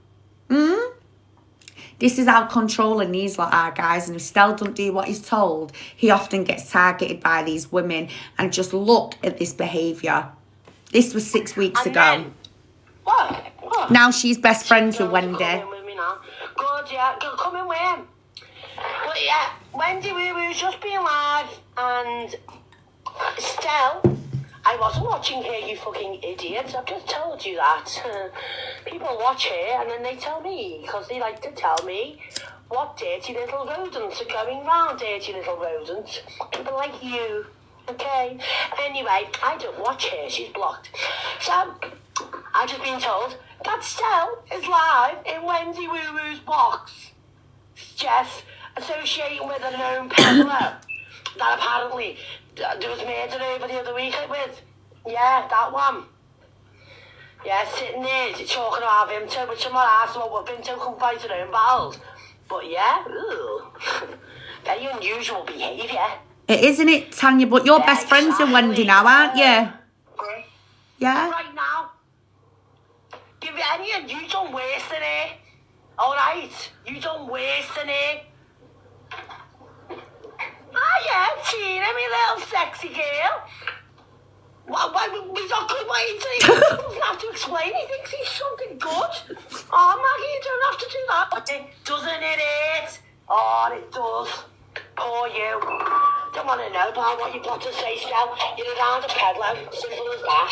This is how controlling these lot are, guys. And if Stell doesn't do what he's told, he often gets targeted by these women. And just look at this behaviour. This was 6 weeks ago. Then, what? Now she's best friends with Girls are Wendy. coming with me now. Good, yeah. Go come in with him. But yeah, Wendy Woo-Woo's just been live, and Stell, I wasn't watching her, you fucking idiots. I've just told you that. People watch her and then they tell me, because they like to tell me what dirty little rodents are going round, dirty little rodents. People like you, okay? Anyway, I don't watch her, she's blocked. So, I've just been told that Stell is live in Wendy Woo-Woo's box. Jeff associating with a known peddler that apparently there was murder over the other week with. Yeah, that one. Yeah, sitting there talking about Vimto, which I'm not asking what Vimto can fight her own battles. But yeah, very unusual behaviour. It isn't it, Tanya? But you're best friends with Wendy now, aren't you? Yeah? Right now. Give it any, and you done worse than her. Alright? You done worse than her. Ah, yeah, Tina, me little sexy girl. Why, we not good way to he doesn't have to explain, he thinks he's something good. Oh, Maggie, you don't have to do that. But doesn't it hurt? Oh, it does. Poor you. Don't want to know about what you've got to say, Stell. You're around a peddler, simple as that.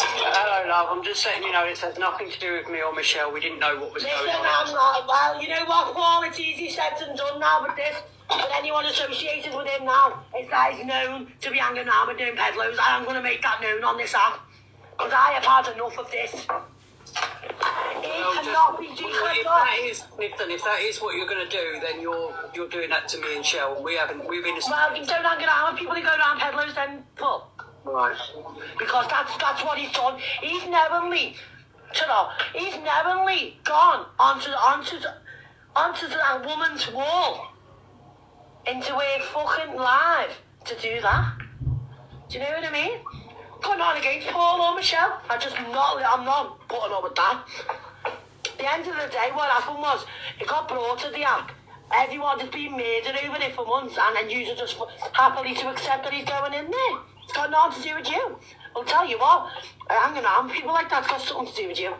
Hello, love. I'm just letting you know this has nothing to do with me or Michelle. We didn't know what was Listen, going on. I'm not, well, you know what, Paul, it's easy said and done now with this. But anyone associated with him now, his guy's known to be hanging around with them peddlers. I'm going to make that known on this app. Because I have had enough of this. It cannot be If that is what you're going to do, then you're doing that to me and Shell. We've been. Well, you don't hang around with people who go around peddlers, then put. Right. Because that's what he's done. He's knowingly, gone onto that woman's wall. Into her fucking live to do that. Do you know what I mean? Going on against Paul or Michelle. I'm not putting up with that. At the end of the day, what happened was, it got brought to the app. Everyone has been murdered over it for months, and then you just happily to accept that he's going in there. It's got nothing to do with you. I'll tell you what, hanging around people like that's got something to do with you.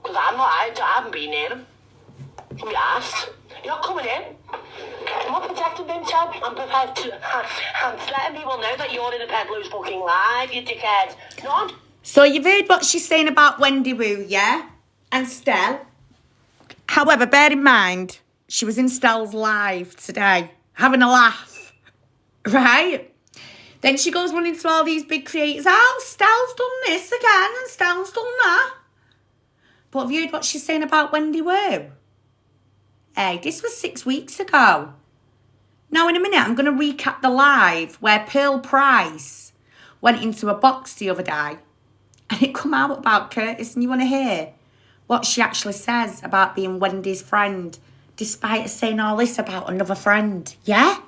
Because I haven't been near him. We asked. You're not coming in. I'm not protecting himself. I'm prepared to. I'm letting people know that you're in the Peddlers booking live, you dickhead. None. So you've heard what she's saying about Wendy Wu, yeah? And Stell. However, bear in mind, she was in Stell's live today, having a laugh. Right? Then she goes running to all these big creators. Oh, Stell's done this again and Stell's done that. But have you heard what she's saying about Wendy Wu? Hey, this was 6 weeks ago. Now, in a minute, I'm going to recap the live where Pearl Price went into a box the other day and it come out about Curtis, and you want to hear what she actually says about being Wendy's friend, despite her saying all this about another friend, yeah?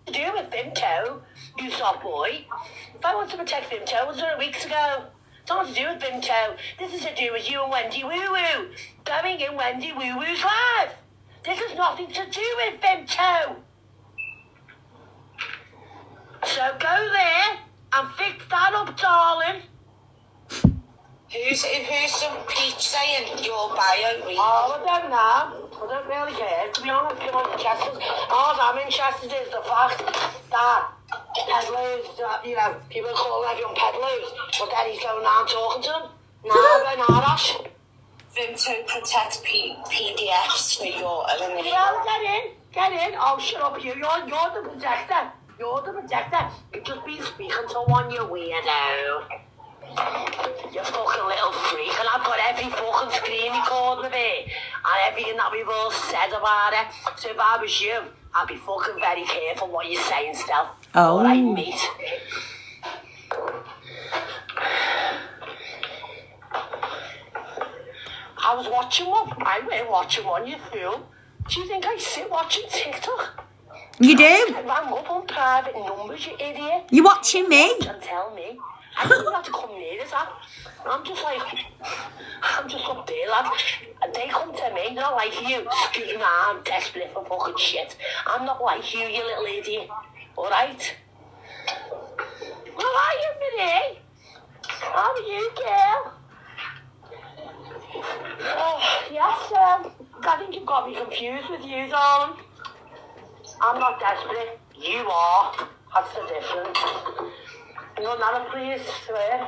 To do with Vimto, you soft boy. If I want to protect Vimto, I was doing it weeks ago. It's not to do with Vimto. This is to do with you and Wendy Woo Woo. Going in Wendy Woo Woo's live. This has nothing to do with them two. So go there and fix that up, darling. Who's some peach saying your bio, Reed? Oh, I don't know. I don't really care. To be honest, come on, Chester's. All I'm interested is the fact that peddlers, people call everyone peddlers, but then he's going around talking to them. No, they're not, Ash. Vimto protects PDFs for your elimination. Well, get in. Oh, shut up, you. You're the protector. You've just been speaking to one, you weirdo. You fucking little freak, and I've got every fucking screen record with it, and everything that we've all said about it. So if I was you, I'd be fucking very careful what you're saying still. Oh. Alright, mate. I was watching one. I went watching one, you fool. Do you think I sit watching TikTok? You do? I rang up on private numbers, you idiot. You watching me? And tell me. I didn't have to come near this, lad. I'm just up there, lad. And they come to me, not like you. Excuse me, I'm desperate for fucking shit. I'm not like you, you little idiot. Alright? How are you, Minnie? How are you, girl? Oh, yes, I think you've got me confused with you, darling. I'm not desperate. You are. That's the difference. You're not a please, swear.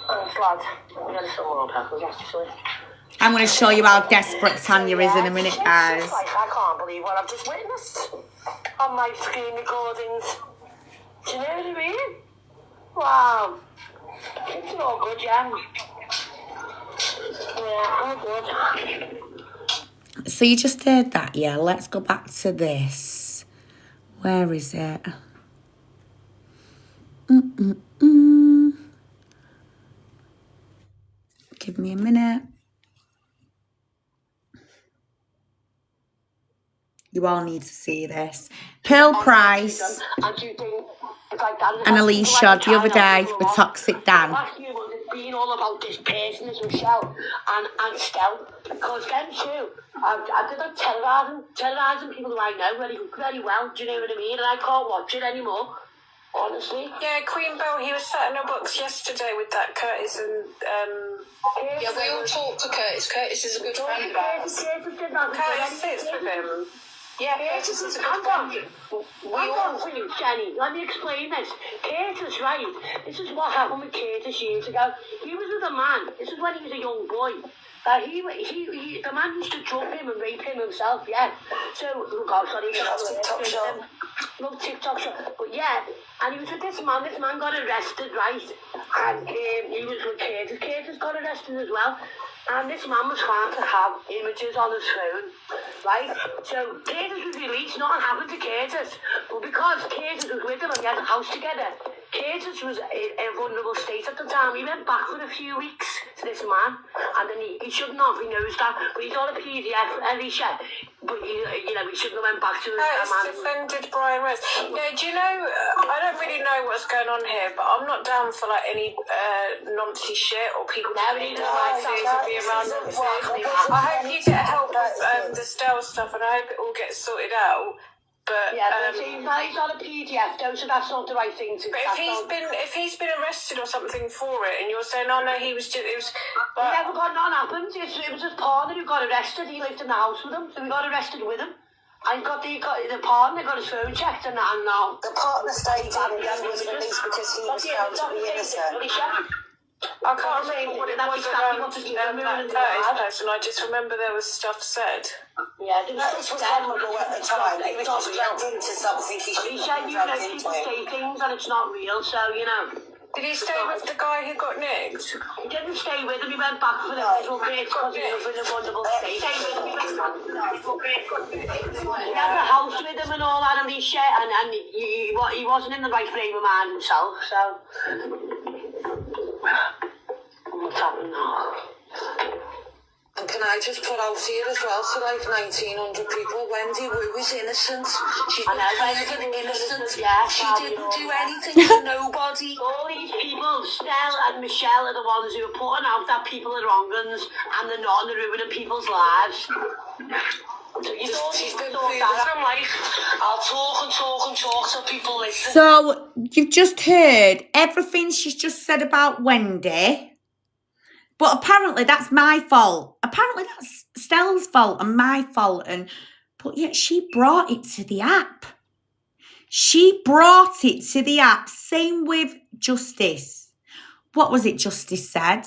Thanks, lad. I'm getting some more peppers, actually. I'm going to show you how desperate Tanya is in a minute, It's guys. like, I can't believe what I've just witnessed on my screen recordings. Do you know what I mean? Wow. It's all good, yeah. Yeah, I'm good. So you just heard that, yeah? Let's go back to this. Where is it? Give me a minute. You all need to see this. Pearl Price and Alicia the other day with Toxic Dan. Last year was being all about this person as Michelle and Stell, because them two, I did like terrorising people who I know very well, do you know what I mean? And I can't watch it anymore, honestly. Yeah, Queen Bell, he was sat in her box yesterday with that Curtis and Yeah, we all talk to Curtis. Curtis is a good friend of ours. Curtis sits with him. Yeah, Curtis is a good friend. Hang on, please, Jenny. Let me explain this. Curtis, right? This is what happened with Curtis years ago. He was with a man. This is when he was a young boy. The man used to drug him and rape him himself, yeah. So, TikTok shop. Love TikTok shop. But yeah, and he was with this man. This man got arrested, right? And he was with Curtis. Curtis got arrested as well. And this man was found to have images on his phone, right? So Curtis was released, nothing happened to Curtis. But because Curtis was with him and they had a house together, Curtis was in a vulnerable state at the time. He went back for a few weeks to this man, and then he shouldn't have, he knows that, but he's on a PDF, Alicia. But he shouldn't have went back to his man. Defended Brian Rose. Yeah, do you know, I don't really know what's going on here, but I'm not down for like any nonsense shit or people telling me the right things and be around nonsense. I hope you get help with the Stell stuff, and I hope it all gets sorted out. But yeah, he's on a PDF, though, so that's not the right thing to. But if he's been arrested or something for it, and you're saying, oh no, he was just, it was. He never got nothing happened. It was his partner who got arrested. He lived in the house with him, so he got arrested with him. And the partner got his phone checked, and now The partner stayed in and was released because he was found to be innocent. I can't remember what it was around that Curtis person. I just remember there was stuff said. Yeah, That was memorable at the time. He was just dragged into something he shouldn't have been dragged into. People say things and it's not real, so, you know. Did he stay with the guy who got nicked? He didn't stay with him, he went back for the little bit because he was in a vulnerable state. He had a house with him and all that, and he wasn't in the right frame of mind himself, so. What's happening now? And can I just put out here as well to like 1,900 people, Wendy Wu is innocent. She's proven innocent. Yeah, she didn't do anything to nobody. All these people, Stell and Michelle, are the ones who are putting out that people are wrong uns and they're not, and they're ruining people's lives. You don't need to talk that. I'm like, I'll talk and talk and talk so people listen. So you've just heard everything she's just said about Wendy. But apparently that's my fault. Apparently that's Stella's fault and my fault. But yet she brought it to the app. She brought it to the app. Same with Justice. What was it Justice said?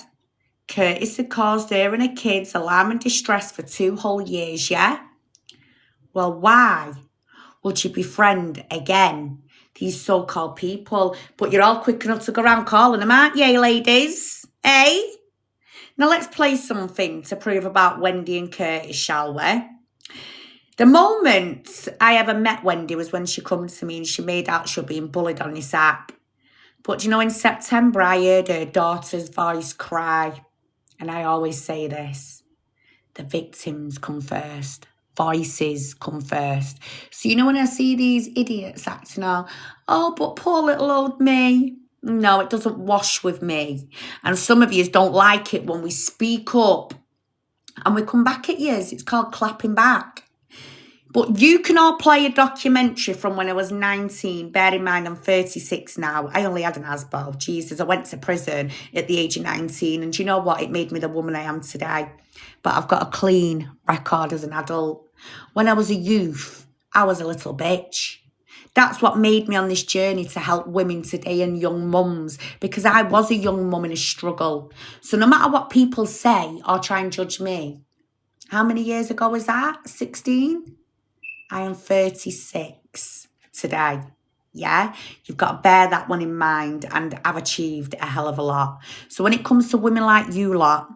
Curtis had caused her and her kids alarm and distress for 2 whole years, yeah? Well, why would you befriend again these so-called people? But you're all quick enough to go around calling them, aren't you, ladies? Eh? Now let's play something to prove about Wendy and Curtis, shall we? The moment I ever met Wendy was when she come to me and she made out she was being bullied on this app. But you know, in September, I heard her daughter's voice cry. And I always say this, the victims come first. Voices come first. So you know when I see these idiots acting all, oh, but poor little old me. No, it doesn't wash with me. And some of you don't like it when we speak up and we come back at you. It's called clapping back. But you can all play a documentary from when I was 19. Bear in mind, I'm 36 now. I only had an ASBO. Jesus, I went to prison at the age of 19. And do you know what? It made me the woman I am today. But I've got a clean record as an adult. When I was a youth, I was a little bitch. That's what made me on this journey to help women today and young mums. Because I was a young mum in a struggle. So no matter what people say or try and judge me. How many years ago was that? 16? I am 36 today, yeah? You've got to bear that one in mind, and I've achieved a hell of a lot. So when it comes to women like you lot,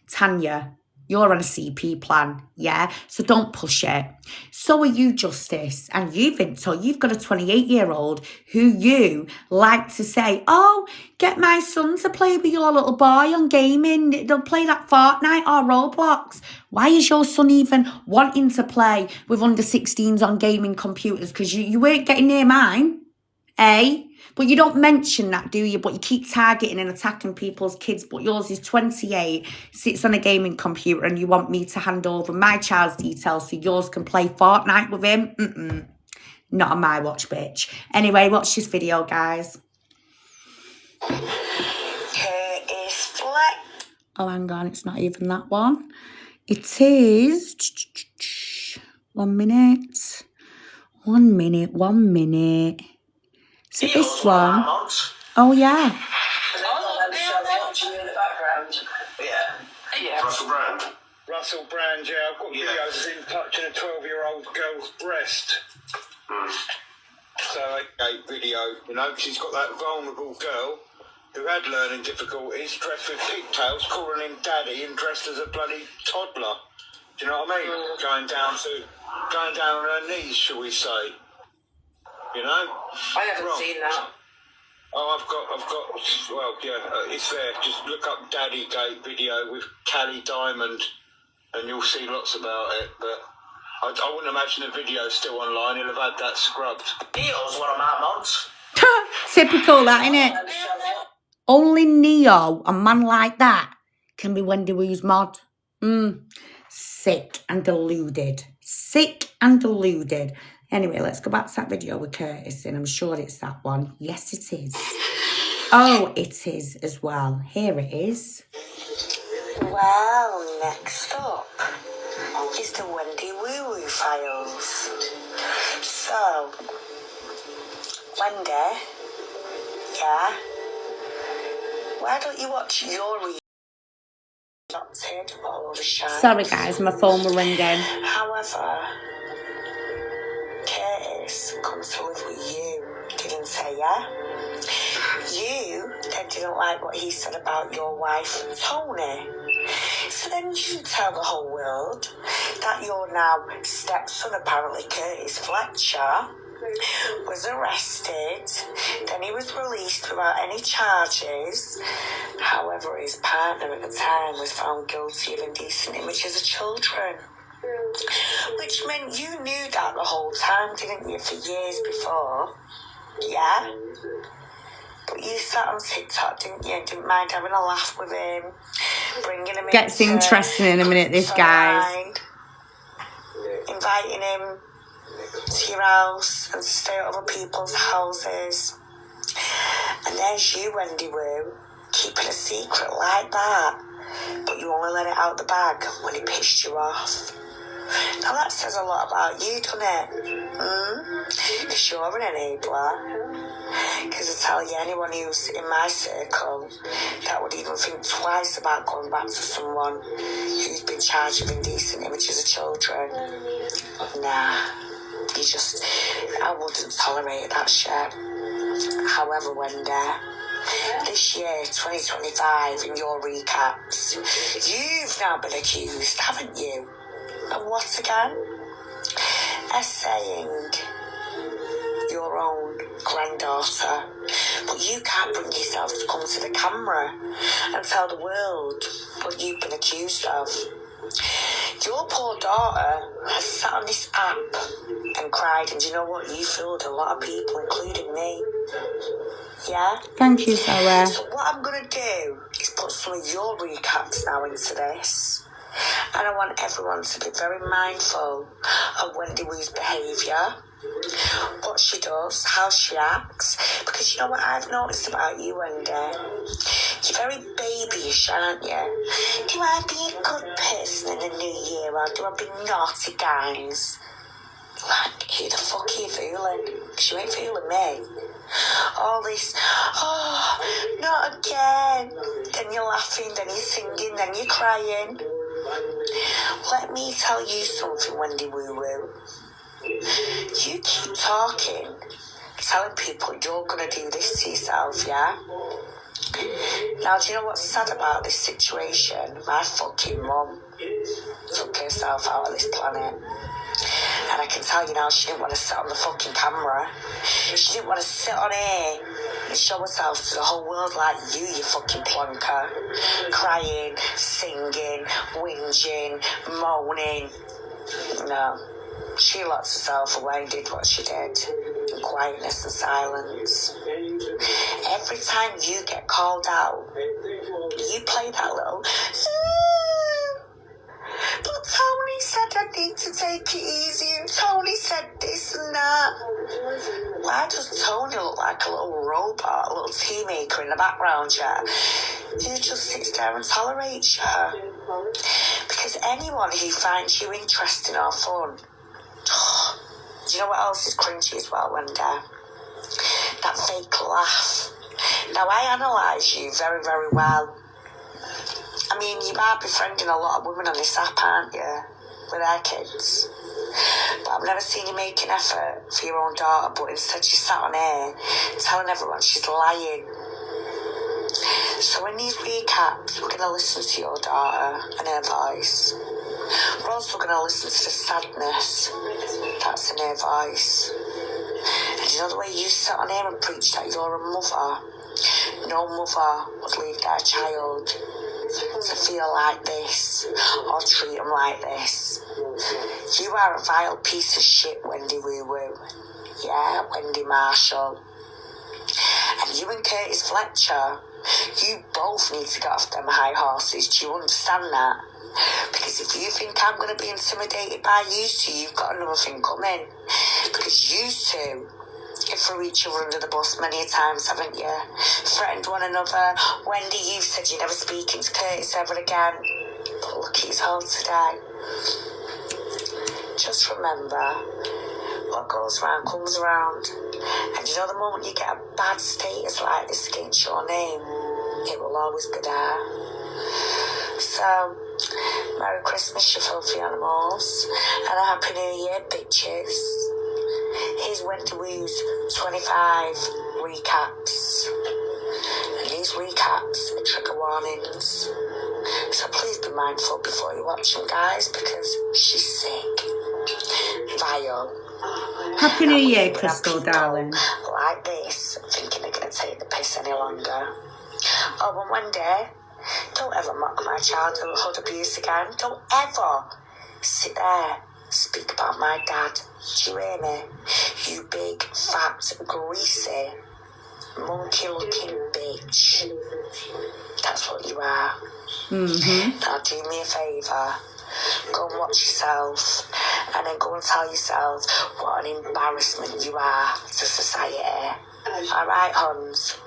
Tanya, you're on a CP plan, yeah? So don't push it. So are you, Justice. And you, Vinto, you've got a 28-year-old who you like to say, oh, get my son to play with your little boy on gaming. They'll play that Fortnite or Roblox. Why is your son even wanting to play with under 16s on gaming computers? Because you weren't getting near mine, eh? But you don't mention that, do you? But you keep targeting and attacking people's kids. But yours is 28, sits on a gaming computer, and you want me to hand over my child's details so yours can play Fortnite with him? Not on my watch, bitch. Anyway, watch this video, guys. Curtis Fleck. Oh, hang on. It's not even that one. It is... 1 minute. 1 minute. 1 minute. So this one, oh yeah. Russell Brand. Russell Brand, yeah. I've got videos of him touching a 12-year-old girl's breast. So a video, you know, she's got that vulnerable girl who had learning difficulties, dressed with pigtails, calling him daddy and dressed as a bloody toddler. Do you know what I mean? Going down on her knees, shall we say? You know? I haven't seen that. Oh, I've got, well, yeah, it's there. Just look up Daddy Gate video with Callie Diamond and you'll see lots about it. But I wouldn't imagine the video's still online. He'll have had that scrubbed. Neo's one of my mods. Typical, that, innit? Only Neo, a man like that, can be Wendy Woo's mod. Sick and deluded. Sick and deluded. Anyway, let's go back to that video with Curtis, and I'm sure it's that one. Yes, it is. Oh, it is as well. Here it is. Well, next up is the Wendy Woo Woo files. So, Wendy, yeah? Why don't you watch your all the shine? Sorry, guys, my phone will ring in. However, Curtis comes to live with you, didn't say, yeah? You then didn't like what he said about your wife, Tony. So then you tell the whole world that your now stepson, apparently Curtis Fletcher, was arrested. Then he was released without any charges. However, his partner at the time was found guilty of indecent images of children. Which meant you knew that the whole time, didn't you, for years before? Yeah? But you sat on TikTok, didn't you, and didn't mind having a laugh with him, bringing him Gets interesting in a minute, this guy. inviting him to your house and to stay at other people's houses. And there's you, Wendy Wu, keeping a secret like that, but you only let it out the bag when he pissed you off. Now that says a lot about you, doesn't it? Because you're an enabler. Because I tell you, anyone who's in my circle that would even think twice about going back to someone who's been charged with indecent images of children, nah, I wouldn't tolerate that shit. However, Wendy, this year, 2025, in your recaps, you've now been accused, haven't you? And what again? Essaying your own granddaughter, but you can't bring yourself to come to the camera and tell the world what you've been accused of. Your poor daughter has sat on this app and cried, and you know what? You fooled a lot of people, including me. Yeah? Thank you, Sarah. So what I'm going to do is put some of your recaps now into this. And I want everyone to be very mindful of Wendy Wu's behaviour, what she does, how she acts. Because you know what I've noticed about you, Wendy? You're very babyish, aren't you? Do I be a good person in the new year, or do I be naughty, guys? Like, who the fuck are you fooling? Because you ain't fooling me. All this, oh, not again. Then you're laughing, then you're singing, then you're crying. Let me tell you something, Wendy Woo Woo. You keep talking, telling people you're going to do this to yourself, yeah? Now, do you know what's sad about this situation? My fucking mum took herself out of this planet. And I can tell you now, she didn't want to sit on the fucking camera. She didn't want to sit on here and show herself to the whole world like you fucking plonker. Crying, singing, whinging, moaning. No. She locked herself away and did what she did. In quietness and silence. Every time you get called out, you play that little... But Tony said I need to take it easy, and Tony said this and that. Why does Tony look like a little robot, a little tea maker in the background, yeah? Who just sits there and tolerates you? Because anyone who finds you interesting or fun... Do you know what else is cringy as well, Wendy? That fake laugh. Now, I analyse you very, very well. I mean, you are befriending a lot of women on this app, aren't you? With their kids. But I've never seen you make an effort for your own daughter, but instead you sat on here telling everyone she's lying. So in these recaps, we're going to listen to your daughter and her voice. We're also going to listen to the sadness that's in her voice. And you know the way you sit on here and preach that you're a mother? No mother would leave their child to feel like this or treat them like this. You are a vile piece of shit, Wendy Woo Woo. Yeah, Wendy Marshall. And you and Curtis Fletcher, you both need to get off them high horses. Do you understand that? Because if you think I'm going to be intimidated by you two, you've got another thing coming. Because you two have threw each other under the bus many times, haven't you? Threatened one another. Wendy, you said you're never speaking to Curtis ever again. But look at his hole today. Just remember, what goes round comes around. And you know the moment you get a bad status like this against your name, it will always be there. So, Merry Christmas, you filthy animals, and a Happy New Year, bitches. Here's Wendy Woo's 25 recaps. And these recaps are trigger warnings. So please be mindful before you watch them, guys, because she's sick. Vile. Happy New Year, Crystal, darling. Like this, thinking they're going to take the piss any longer. Oh, and one day, don't ever mock my childhood abuse again. Don't ever sit there, speak about my dad. Do you hear me? You big, fat, greasy, monkey-looking bitch. That's what you are. Mm-hmm. Now do me a favour. Go and watch yourself and then go and tell yourselves what an embarrassment you are to society. All right, Hans.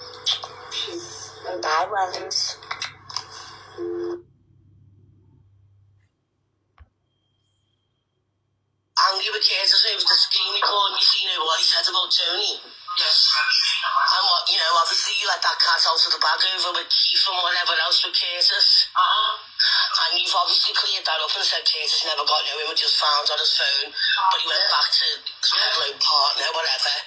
Bye, Wens. Angry with cases over the screen recording, you seen what he said about Tony? Yes. And what, you know, obviously you let that cat out of the bag over with Keith and whatever else with cases. And you've obviously cleared that up and said Curtis never got to him and just found on his phone, but he went back to his Pedlo partner, whatever.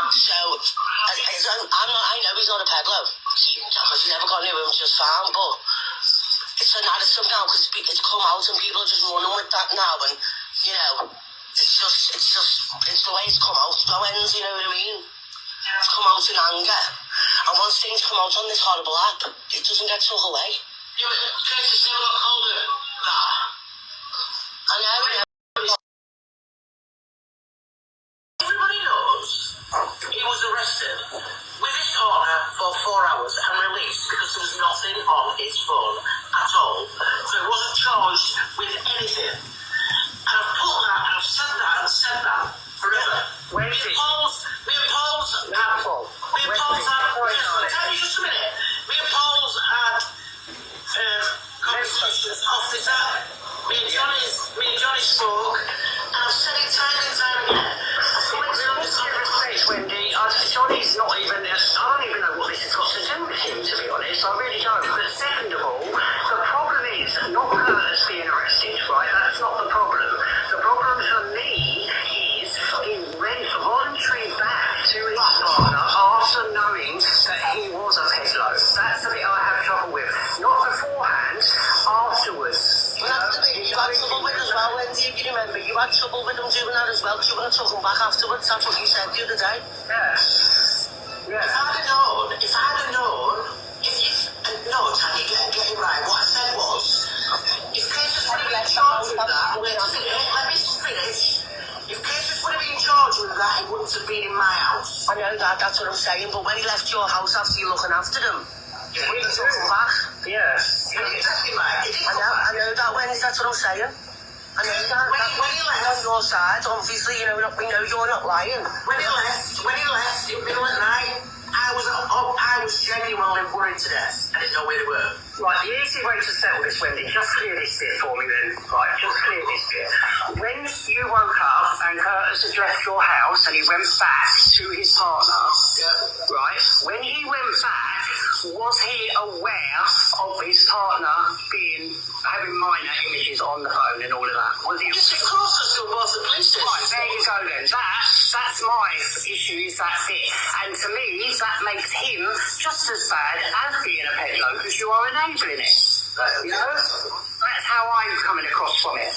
So, I know he's not a Pedlo. He never got to him and just found, but it's a narrative now because it's come out and people are just running with that now, and you know, it's the way it's come out. No ends, you know what I mean? It's come out in anger, and once things come out on this horrible app, it doesn't get took away. Yeah, but Curtis never got hold of that. I know. Everybody knows he was arrested with his partner for 4 hours and released because there was nothing on his phone at all. So he wasn't charged with anything. And I've put that, and I've said that forever. Where is it? Me and Paul's had... Just a minute. Me and Paul's had conversations off this app. Me and Johnny spoke, and I've said it time and time again. Wendy, Johnny's not even... I don't even know what this has got to do with him, to be honest. I really don't. But second of all, the problem is not Curtis being arrested, right? That's not the problem. The problem for me is he went voluntary back to his partner after knowing that he was a Pedlo. That's the bit I have trouble with. Not beforehand, afterwards. You had trouble with as well, Wendy, if you remember. You had trouble with him doing that as well, because you were going to talk him back afterwards. That's what you said the other day. Yeah. If I'd have known, no, Tanya, get it right. What I said was, if Curtis would have been charged with that, let me finish. If Curtis would have been charged with that, he wouldn't have been in my house. I know that, that's what I'm saying, but when he left your house after you looking after them, he took him back. Yeah. I know that, Wendy, that's what I'm saying. I know that. When he left, on your side, obviously, you know, we know you're not lying. When he left, in the middle of the night, I was genuinely worried to death. I didn't know where they were. Right, the easy way to settle this, Wendy, just clear this bit for me then. Right, just clear this bit. When you woke up and Curtis addressed your house and he went back to his partner, right, when he went back, was he aware of his partner having minor images on the phone and all of that? Was he? Yes, of course, I still was the police station. Right, there you go then. That's my issue, is that bit. And to me, that makes him just as bad as being a Pedlo, because you are enabling it. You know? That's how I'm coming across from it.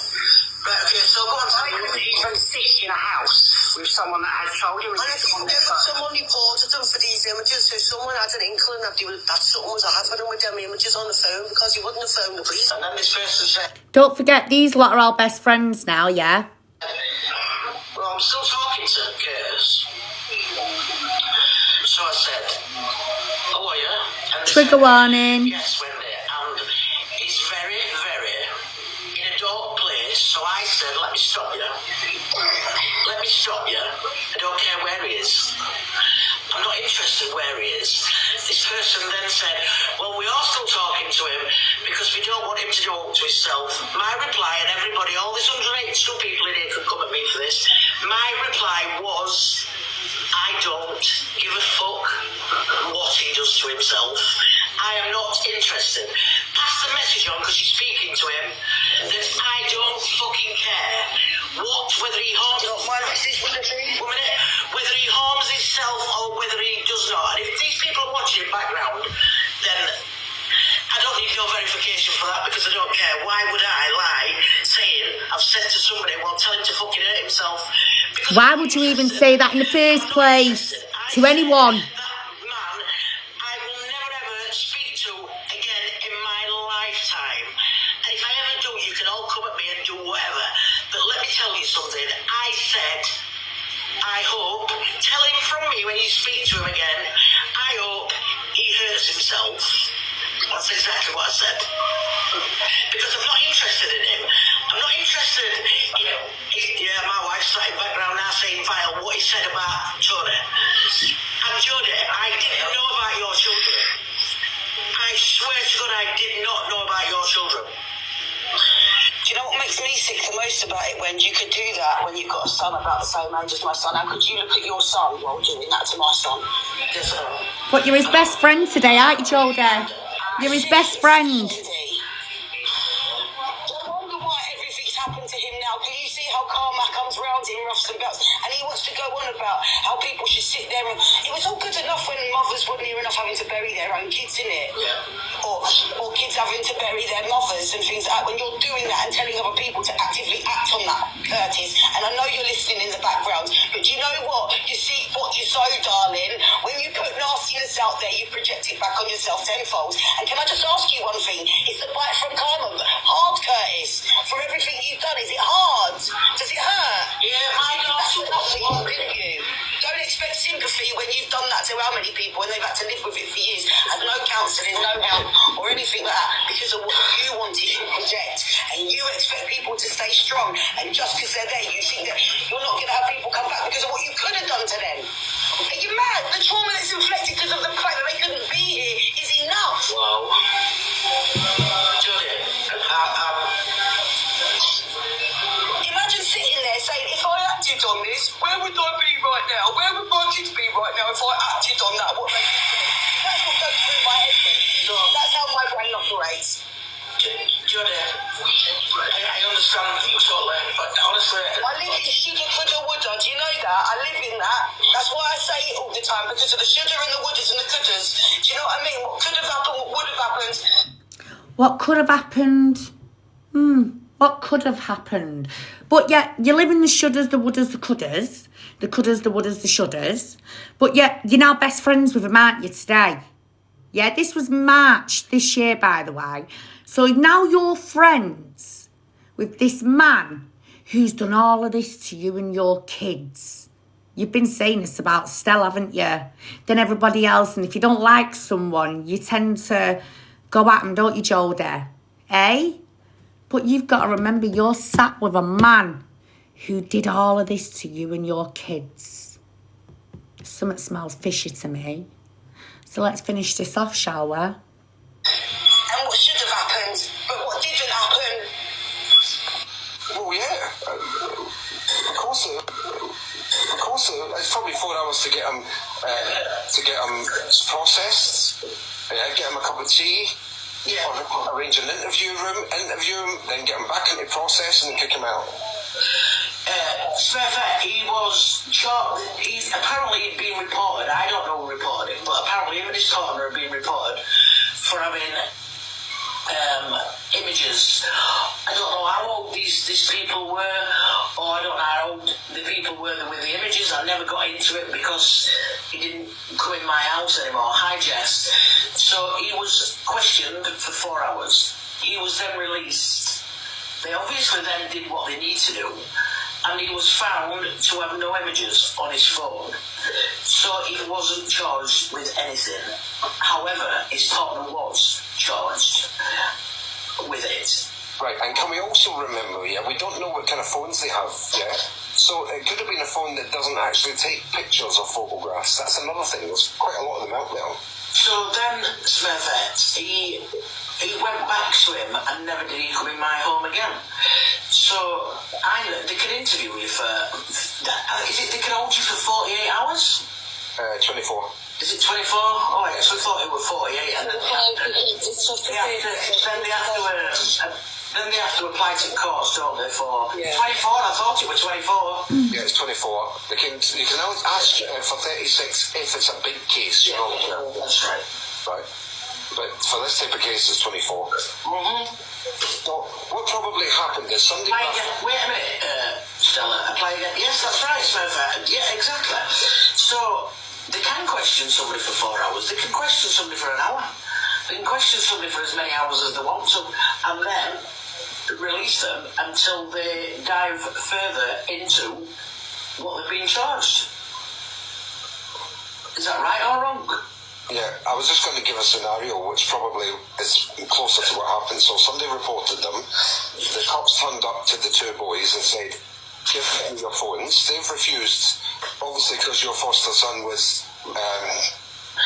Right, okay, so go on. I couldn't even sit in a house with someone that had child images on their phone. Someone reported them for these images, so someone had an inkling that something was happening with them images on the phone, because he wouldn't have phoned the police. And then this person said... Don't forget, these lot are our best friends now, yeah? Well, I'm still talking to Curtis. So I said, how are you? And Trigger warning. Yes, Wendy. And he's very, very in a dark place. So I said, let me stop you. I don't care where he is. I'm not interested where he is. This person then said, well, we are still talking to him because we don't want him to go up to himself. My reply, and everybody, all these 182 people in here can come at me for this. My reply was, I don't give a fuck what he does to himself. I am not interested. Pass the message on, because you're speaking to him, that I don't fucking care whether he harms whether he harms himself or whether he does not. And if these people are watching in background, then I don't need no verification for that, because I don't care. Why would I lie saying I've said to somebody, well, tell him to fucking hurt himself? Why would you even say that in the first place to anyone? That man, I will never ever speak to again in my lifetime. And if I ever do, you can all come at me and do whatever. But let me tell you something. I said, I hope, tell him from me when you speak to him again, I hope he hurts himself. That's exactly what I said. Because I'm not interested in him. I'm not interested in, yeah, my wife's sat in the background now saying, Vile, what he said about Jodie. And Jodie, I didn't know about your children. I swear to God, I did not know about your children. Do you know what makes me sick the most about it? When you could do that when you've got a son about the same age as my son. How could you look at your son while doing that to my son? But you're his best friend today, aren't you, Jodie? You're his best friend. I wonder why everything's happened to him now. Can you see how karma comes round in roughs and bouts? And he wants to go on about how people should sit there and... It was all good enough when mothers weren't near enough having to bury their own kids, innit? Yeah. Or kids having to bury their mothers and things like that. When you're doing that and telling other people to actively act on that, Curtis, and I know you're listening in the background, but do you know what? You see what you sow, darling. When you put nastiness out there, you project it back on yourself tenfold. And can I just ask you one thing? Is the bite from karma hard, Curtis? For everything you've done, is it hard? Does it hurt? Yeah, I know. That's enough for you, didn't you? Don't expect sympathy when you've done that to how many people and they've had to live with it for years, had no counselling, no help or anything like that because of what you wanted to project. And you expect people to stay strong, and just because they're there, you think that you're not going to have people come back because of what you could have done to them. Are you mad? The trauma that's inflicted because of the fact that they couldn't be here is enough. Wow. Jodie, Imagine sitting there saying, if I acted on this, where would I be right now? Where would my kids be right now if I acted on that, what they did to me? That's what goes through my head. That's how my brain operates. Jodie, I understand totally, but honestly... I live in shoulda, coulda, woulda. Do you know that? I live in that. That's why I say it all the time, because of the shoulda and the wouldas and the couldas. Do you know what I mean? What could have happened, what would have happened. What could have happened? What could have happened? But yet, you live in the shudders, the wouldas, the couldas. The couldas, the wouldas, the shudders. But yet, you're now best friends with him, aren't you, today? Yeah, this was March this year, by the way. So now you're friends with this man who's done all of this to you and your kids. You've been saying this about Stella, haven't you? Then everybody else. And if you don't like someone, you tend to go at them, don't you, Jodie? Eh? But you've got to remember you're sat with a man who did all of this to you and your kids. Something smells fishy to me. So let's finish this off, shall we? And what should have happened, but what didn't happen. Well, yeah. Of course, it's probably 4 hours to get them processed. Yeah, get them a cup of tea. Yeah. Or arrange an interview them, then get them back into process and kick them out. He was he's apparently been reported, I don't know who reported it, but apparently him and his partner have been reported for having images. I don't know how old these people were, or I don't know how old the people were with the images. I never got into it because he didn't come in my house anymore. Hi, Jess. So he was questioned for 4 hours. He was then released. They obviously then did what they need to do, and he was found to have no images on his phone. So he wasn't charged with anything. However, his partner was charged with it. Right, and can we also remember, yeah, we don't know what kind of phones they have, yeah? So it could have been a phone that doesn't actually take pictures or photographs. That's another thing. There's quite a lot of them out there. So then, Smurfette, he went back to him and never did he come in my home again. So they can interview you for, they can hold you for 48 hours? 24. Is it 24? Oh, I actually thought it was 48. And then they have to apply to courts, don't they, for 24? I thought it was 24. Yeah, it's 24. You can ask for 36 if it's a big case, you know. That's right. Right. But for this type of case, it's 24. So what probably happened is somebody... Wait a minute, Stella. Apply again. Yes, that's right, Smurfette. Yeah, exactly. So they can question somebody for 4 hours. They can question somebody for an hour. They can question somebody for as many hours as they want to, and then release them until they dive further into what they've been charged. Is that right or wrong? Yeah, I was just going to give a scenario which probably is closer to what happened. So somebody reported them. The cops turned up to the two boys and said, give me your phones. They've refused, obviously because your foster son was innocent.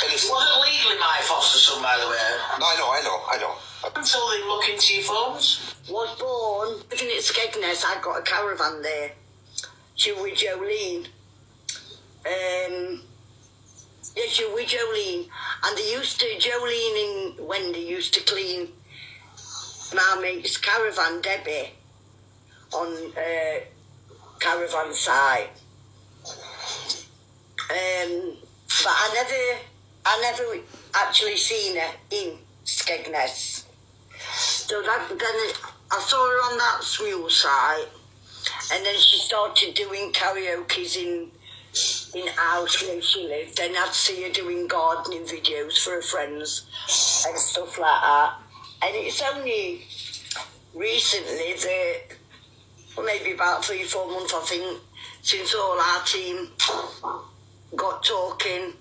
It wasn't legally my foster son, by the way. I know. Until they look into your phones. Was born living at Skegness. I'd got a caravan there. She was with Jolene. Yeah, she was with Jolene. And Jolene and Wendy used to clean my mate's caravan, Debbie, on caravan site. But I never actually seen her in Skegness. So then I saw her on that school site, and then she started doing karaoke's in house where she lived. Then I'd see her doing gardening videos for her friends and stuff like that. And it's only recently that, well, maybe about 3-4 months, I think, since all our team got talking,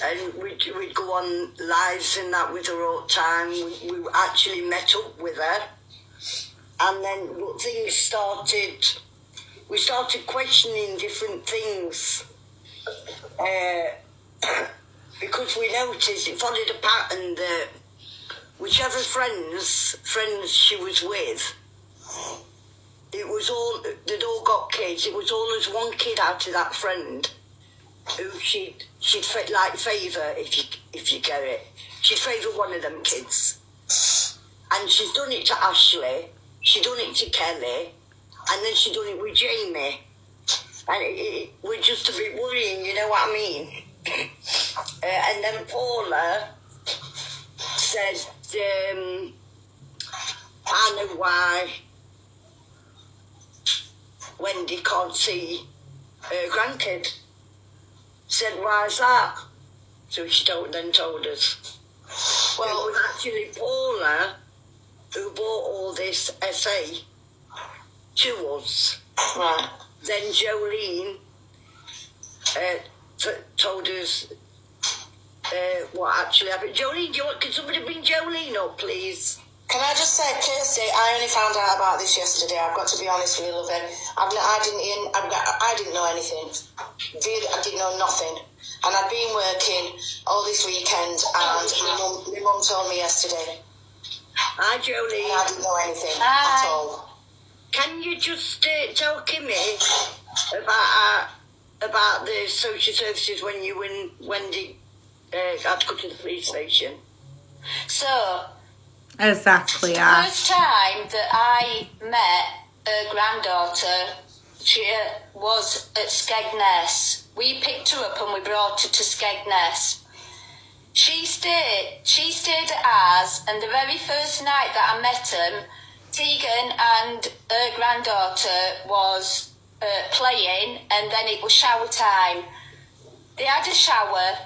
and we'd go on lives and that with her all the time. We actually met up with her, and then things started. We started questioning different things because we noticed it followed a pattern that whichever friends she was with, it was all, they'd all got kids. It was always one kid out of that friend who she'd like favour, if you get it. She'd favour one of them kids, and she's done it to Ashley. She done it to Kelly. And then she done it with Jamie. And it was just a bit worrying, you know what I mean? And then Paula said, I know why Wendy can't see her grandkid. Said, why is that? So she then told us. Well, it was actually Paula who bought all this essay to us. Right. Then Jolene told us what actually happened. Jolene, can somebody bring Jolene up, please? Can I just say, Kirsty, I only found out about this yesterday. I've got to be honest with you, loving. I didn't know anything. Really, I didn't know nothing. And I've been working all this weekend, and my mum told me yesterday. Hi, Jolene. And I didn't know anything at all. Can you just tell Kimmy about the social services when you and Wendy had to go to the police station? So, exactly, the first time that I met her granddaughter, she was at Skegness. We picked her up and we brought her to Skegness. She stayed at ours, and the very first night that I met them, Tegan and her granddaughter was playing, and then it was shower time. They had a shower.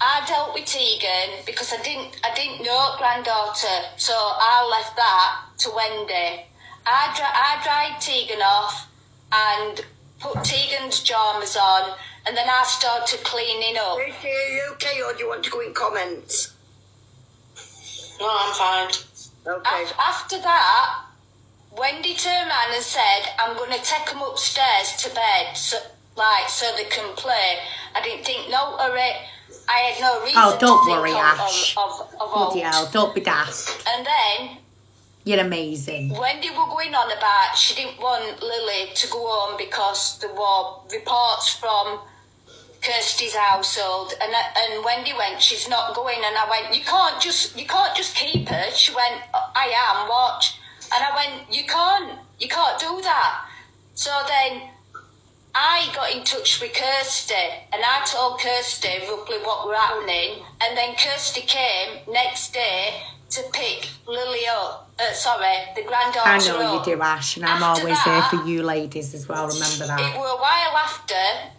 I dealt with Tegan because I didn't know granddaughter, so I left that to Wendy. I dried Tegan off and put Tegan's pyjamas on, and then I started cleaning up. Are you okay, or do you want to go in comments? No, I'm fine. Okay. After that, Wendy turned around and said, I'm going to take them upstairs to bed so they can play. I didn't think no of it. I had no reason oh, don't to worry, think Ash. of Bloody hell, don't be daft. And then you're amazing. Wendy were going on about she didn't want Lily to go home because there were reports from Kirsty's household, and Wendy went, she's not going, and I went, you can't just keep her. She went, I am, watch. And I went, you can't do that. So then I got in touch with Kirsty, and I told Kirsty roughly what were happening, and then Kirsty came next day to pick Lily up, the granddaughter I know up. you do, Ash, and I'm After always that, here for you ladies as well, remember that. It were a while after,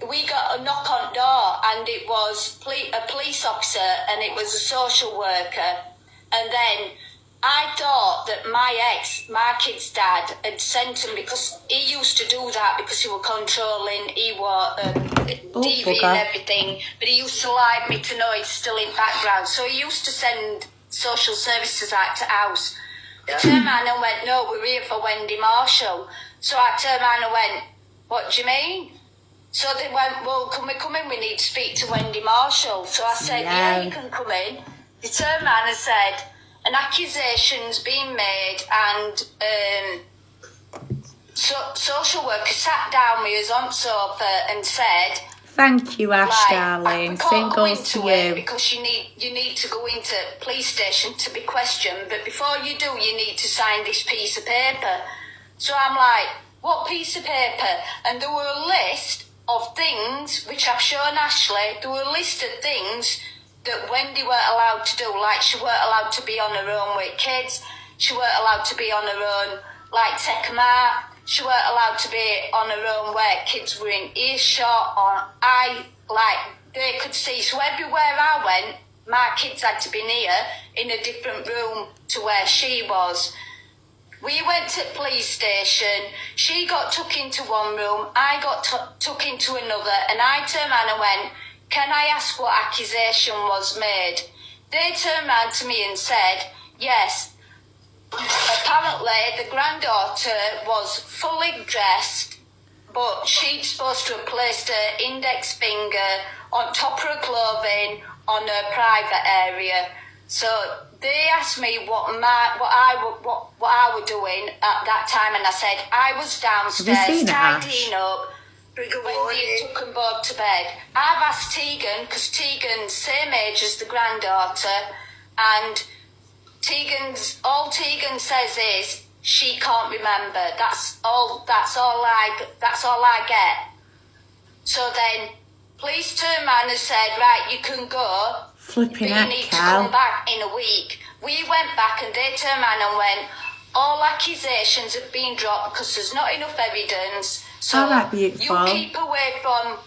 we got a knock on door, and it was a police officer, and it was a social worker, and then I thought that my ex, my kid's dad, had sent him because he used to do that because he was controlling, he was DV and everything, but he used to like me to know he's still in background. So he used to send social services out to house. They turned around and went, no, we're here for Wendy Marshall. So I turned around and went, what do you mean? So they went, well, can we come in? We need to speak to Wendy Marshall. So I said, yeah, you can come in. They turned around and said, an accusation's been made, and social worker sat down with us on the sofa and said, thank you, Ash, like, darling. we Same can't go goes to into it you. because you need to go into police station to be questioned, but before you do, you need to sign this piece of paper. So I'm like, what piece of paper? And there were a list of things, which I've shown Ashley, there were a list of things that Wendy weren't allowed to do, like she weren't allowed to be on her own with kids, she weren't allowed to be on her own, like take them out, she weren't allowed to be on her own where kids were in earshot, or they could see. So everywhere I went, my kids had to be near, in a different room to where she was. We went to the police station, she got took into one room, I got took into another, and I turned around and went, can I ask what accusation was made? They turned around to me and said, yes, apparently the granddaughter was fully dressed, but she'd supposed to have placed her index finger on top of her clothing on her private area. So they asked me what I was doing at that time, and I said I was downstairs tidying up. Wendy took them both to bed. I've asked Tegan, because Tegan's same age as the granddaughter, and all Tegan says is she can't remember. That's all I get. So then police turned around and said, right, you can go, but you need to come back in a week. We went back and they turned around and went, all accusations have been dropped because there's not enough evidence. So you keep away from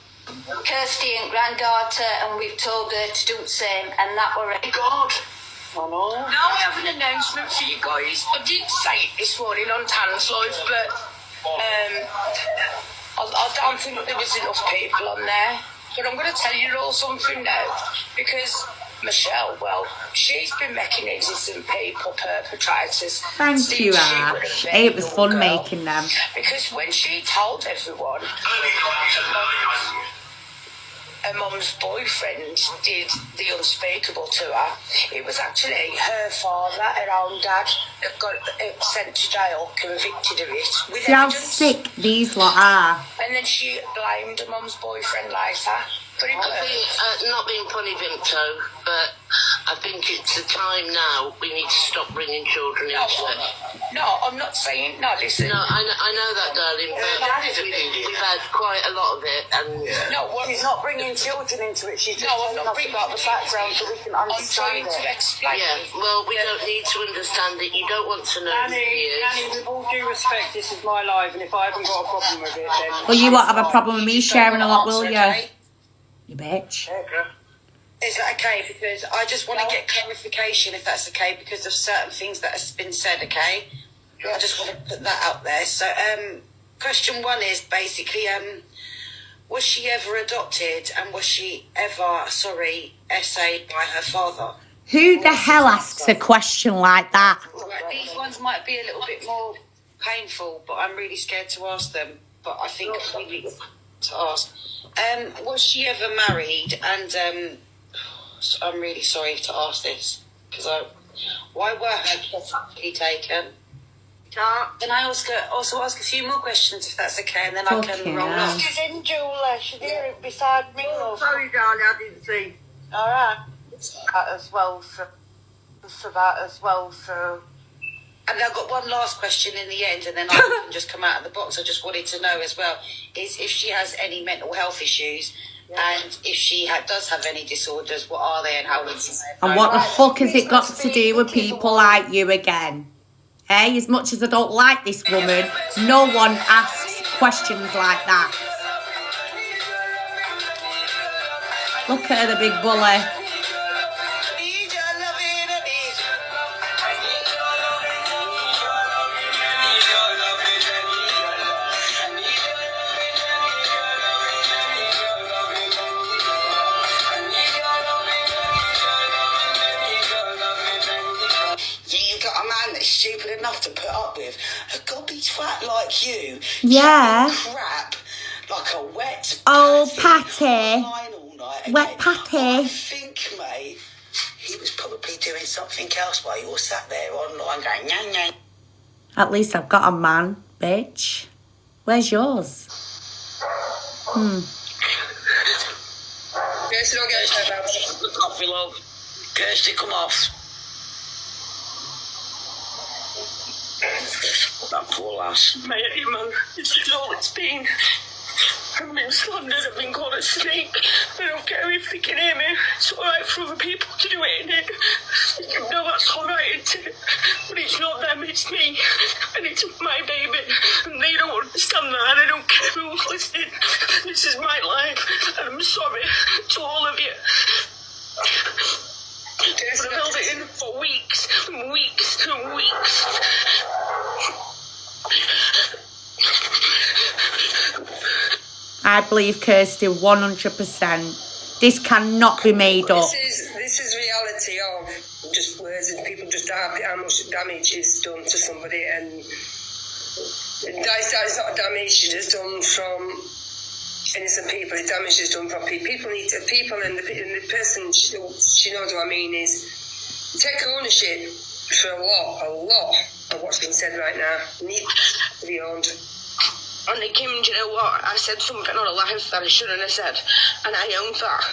Kirsty and granddaughter, and we've told her to do the same, and that were it. God. I know. Now I have an announcement for you guys. I did say it this morning on Tan's Live, but I don't think there was enough people on there. But I'm going to tell you all something now, because Michelle, well, she's been making innocent people perpetrators. Thank you, Ash. It was fun making them. Because when she told everyone her mum's boyfriend did the unspeakable to her, it was actually her father, her own dad, that got sent to jail, convicted of it. See how sick these lot are. And then she blamed her mum's boyfriend later. I think, not being funny, Vinto, but I think it's the time now we need to stop bringing children into it. No, I'm not saying, no, listen. No, I know that, darling, but we've had quite a lot of it. And no, she's not bringing children into it, she's just telling us about the background so we can understand it. I'm trying to explain. Yeah, well, we don't need to understand it. You don't want to know who he is. Nanny, with all due respect, this is my life, and if I haven't got a problem with it, then... Well, you won't have a problem with me sharing a lot, will you? You bitch. Is that okay? Because I just want to get clarification, if that's okay, because of certain things that has been said, okay? I just want to put that out there. So, question one is basically, was she ever adopted, and was she ever, essayed by her father? Who the hell asks a question like that? These ones might be a little bit more painful, but I'm really scared to ask them. But I think we need to ask. Was she ever married? And I'm really sorry to ask this, because why were her kids actually taken? Can I also ask a few more questions, if that's okay, and then I can roll off? She's in, Julie. She's here beside me. Oh, sorry, darling, I didn't see. All right. That as well, so... And I've got one last question in the end, and then I can just come out of the box. I just wanted to know as well, is if she has any mental health issues, and if she does have any disorders, what are they and how would you know? And what the fuck has it got to do with people like you again? Hey, as much as I don't like this woman, no one asks questions like that. Look at her, the big bully. enough to put up with. A gobby twat like you, Yeah. chatting crap like a wet Oh, patty, Patty. online all night, okay? Wet Patty. I think, mate, he was probably doing something else while you all sat there online going, nyang, nyang. At least I've got a man, bitch. Where's yours? Kirsty, don't get upset about it. The coffee, love. Kirsty, come off. That poor lass. Mate, you man, it's just all it's been. I've been slandered, I've been called a snake. I don't care if they can hear me. It's alright for other people to do it, innit? You know that's alright, isn't it? But it's not them, it's me. And it's my baby. And they don't understand that, and I don't care who's listening. This is my life, and I'm sorry to all of you. But I held it in for weeks and weeks and weeks. I believe Kirsty 100%. This cannot be made up. This is reality of just words, and people just have how much damage is done to somebody, and that's not damage that's done from innocent people. The damage is done from people. People need to, and the person she knows what I mean is take ownership for a lot of what's being said right now. Need to be owned. And Kim, do you know what? I said something on a live that I shouldn't have said, and I owned that.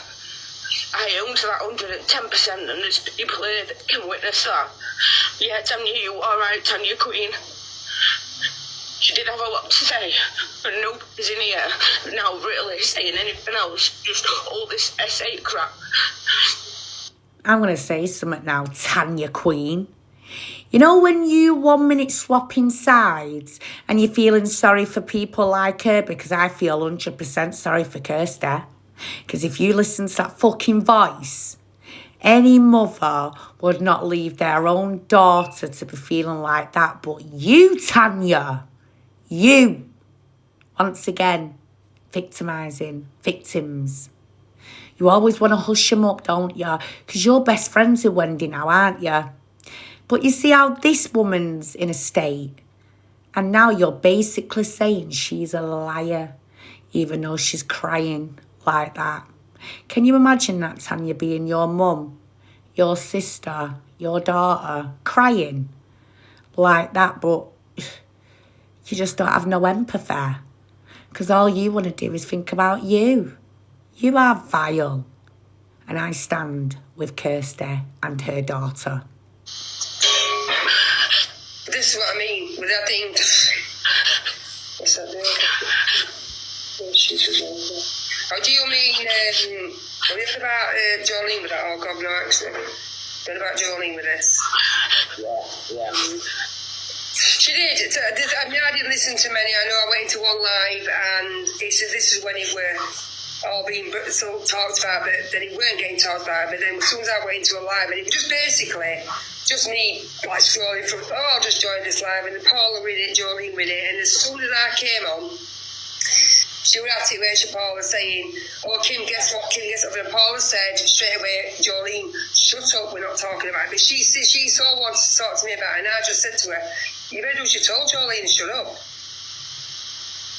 I owned that 110%, and there's people here that can witness that. Yeah, Tanya, you are right, Tanya Queen. She did have a lot to say, but nobody's in here now really saying anything else, just all this SA crap. I'm going to say something now, Tanya Queen. You know when you 1 minute swapping sides and you're feeling sorry for people like her? Because I feel 100% sorry for Kirsty. Because if you listen to that fucking voice, any mother would not leave their own daughter to be feeling like that. But you, Tanya, you, once again, victimising victims. You always want to hush them up, don't you? Because you're best friends with Wendy now, aren't you? But you see how this woman's in a state, and now you're basically saying she's a liar, even though she's crying like that. Can you imagine that, Tanya, being your mum, your sister, your daughter, crying like that, but you just don't have no empathy, because all you want to do is think about you. You are vile, and I stand with Kirsty and her daughter. This is what I mean with that thing. What's that doing? Oh, do you mean, have you heard about Jolene with that? Oh, God, no accident. Heard about Jolene with this? Yeah. She did. I mean, I didn't listen to many. I know I went into one live, and it said this is when it were all being talked about, but then it weren't getting talked about. But then as soon as I went into a live, and it was just basically just me like scrolling through, I'll just join this live, and Paula with it, Jolene with it, and as soon as I came on, she was at it where Paula was saying, oh, Kim, guess what? And Paula said straight away, Jolene, shut up, we're not talking about it. But she so wanted to talk to me about it, and I just said to her, you better do what you told Jolene, shut up.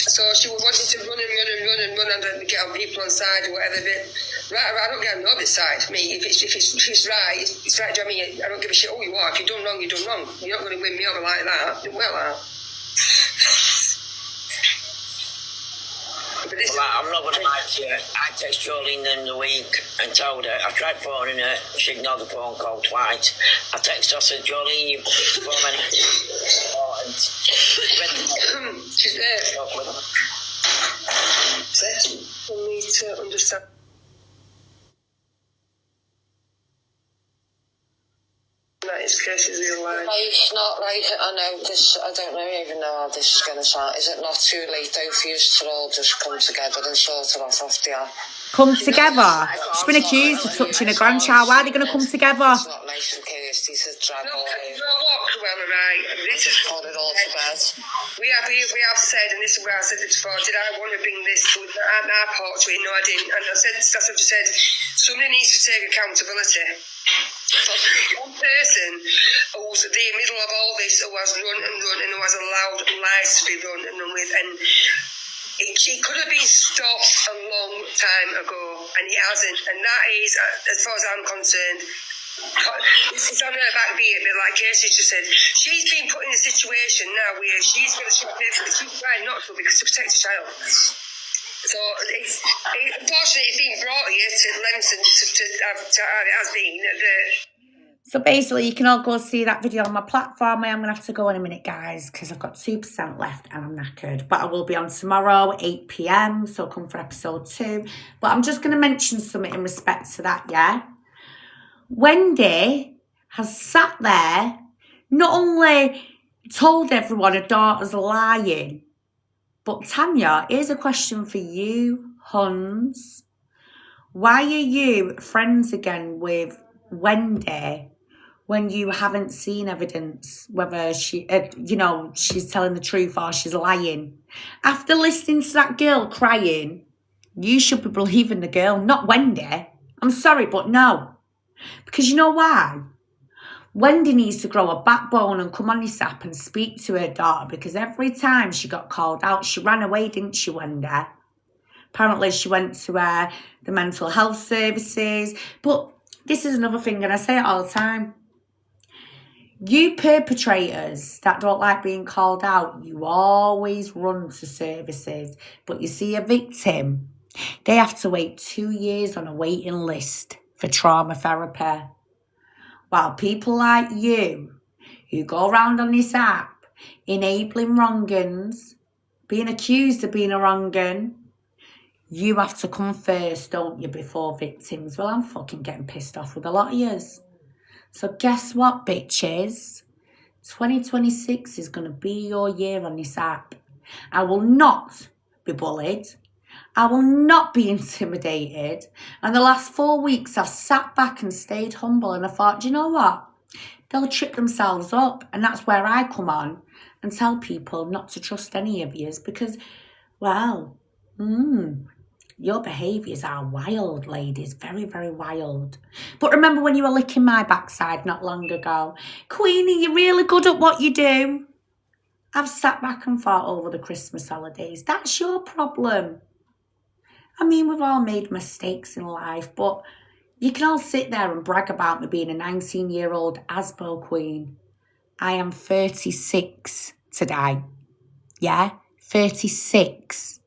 So she was wanting to run and get on people on side or whatever, but right, I don't get on nobody's side. Me, if it's right, it's right. Do you know what I mean? I don't give a shit. Oh, you are. If you've done wrong, you've done wrong. You're not going to win me over like that. Well, I'm not going to lie to you. I texted Jolene in the week and told her, I tried phoning her, she ignored the phone call twice. I texted her, I said, Jolene, you put this phone important. She's there. For me to understand. That is Kirsty's real life. It's not like, I know this, I don't even know how this is going to sound. Is it not too late though for you to all just come together and sort it off after you? come together. She's been accused of touching a grandchild. Why are they going to come together? It's not nice and Kirsty to drag all in. What, Cruella, right? This is Called it all to bed. we have said, and this is where I said it before, did I want to bring this to our part to it? No, I didn't. And I said, that's what I said, somebody needs to take accountability. One person who's the middle of all this, who has run and who has allowed lies to be run with, and it could have been stopped a long time ago, and it hasn't. And that is, as far as I'm concerned, it's on her back beat, but like Casey just said, she's been put in a situation now where she's trying not to because to protect a child. So unfortunately, it's been brought here to Lemson to have it has been So basically, you can all go see that video on my platform. I am going to have to go in a minute, guys, because I've got 2% left and I'm knackered. But I will be on tomorrow, 8 p.m, so come for episode 2. But I'm just going to mention something in respect to that, yeah? Wendy has sat there, not only told everyone her daughter's lying, but Tanya, here's a question for you, Huns. Why are you friends again with Wendy when you haven't seen evidence whether she, she's telling the truth or she's lying? After listening to that girl crying, you should be believing the girl, not Wendy. I'm sorry, but no. Because you know why? Wendy needs to grow a backbone and come on this app and speak to her daughter, because every time she got called out, she ran away, didn't she, Wendy? Apparently she went to the mental health services. But this is another thing, and I say it all the time. You perpetrators that don't like being called out, you always run to services. But you see a victim, they have to wait 2 years on a waiting list for trauma therapy. While people like you, who go around on this app, enabling wrong-uns, being accused of being a wrong-un, you have to come first, don't you, before victims? Well, I'm fucking getting pissed off with a lot of yous. So guess what, bitches? 2026 is going to be your year on this app. I will not be bullied. I will not be intimidated. And the last 4 weeks, I've sat back and stayed humble. And I thought, do you know what? They'll trip themselves up. And that's where I come on and tell people not to trust any of yous. Because, well, your behaviours are wild, ladies. Very, very wild. But remember when you were licking my backside not long ago? Queenie, you're really good at what you do. I've sat back and thought over the Christmas holidays. That's your problem. I mean, we've all made mistakes in life, but you can all sit there and brag about me being a 19-year-old Asbo queen. I am 36 today. Yeah, 36.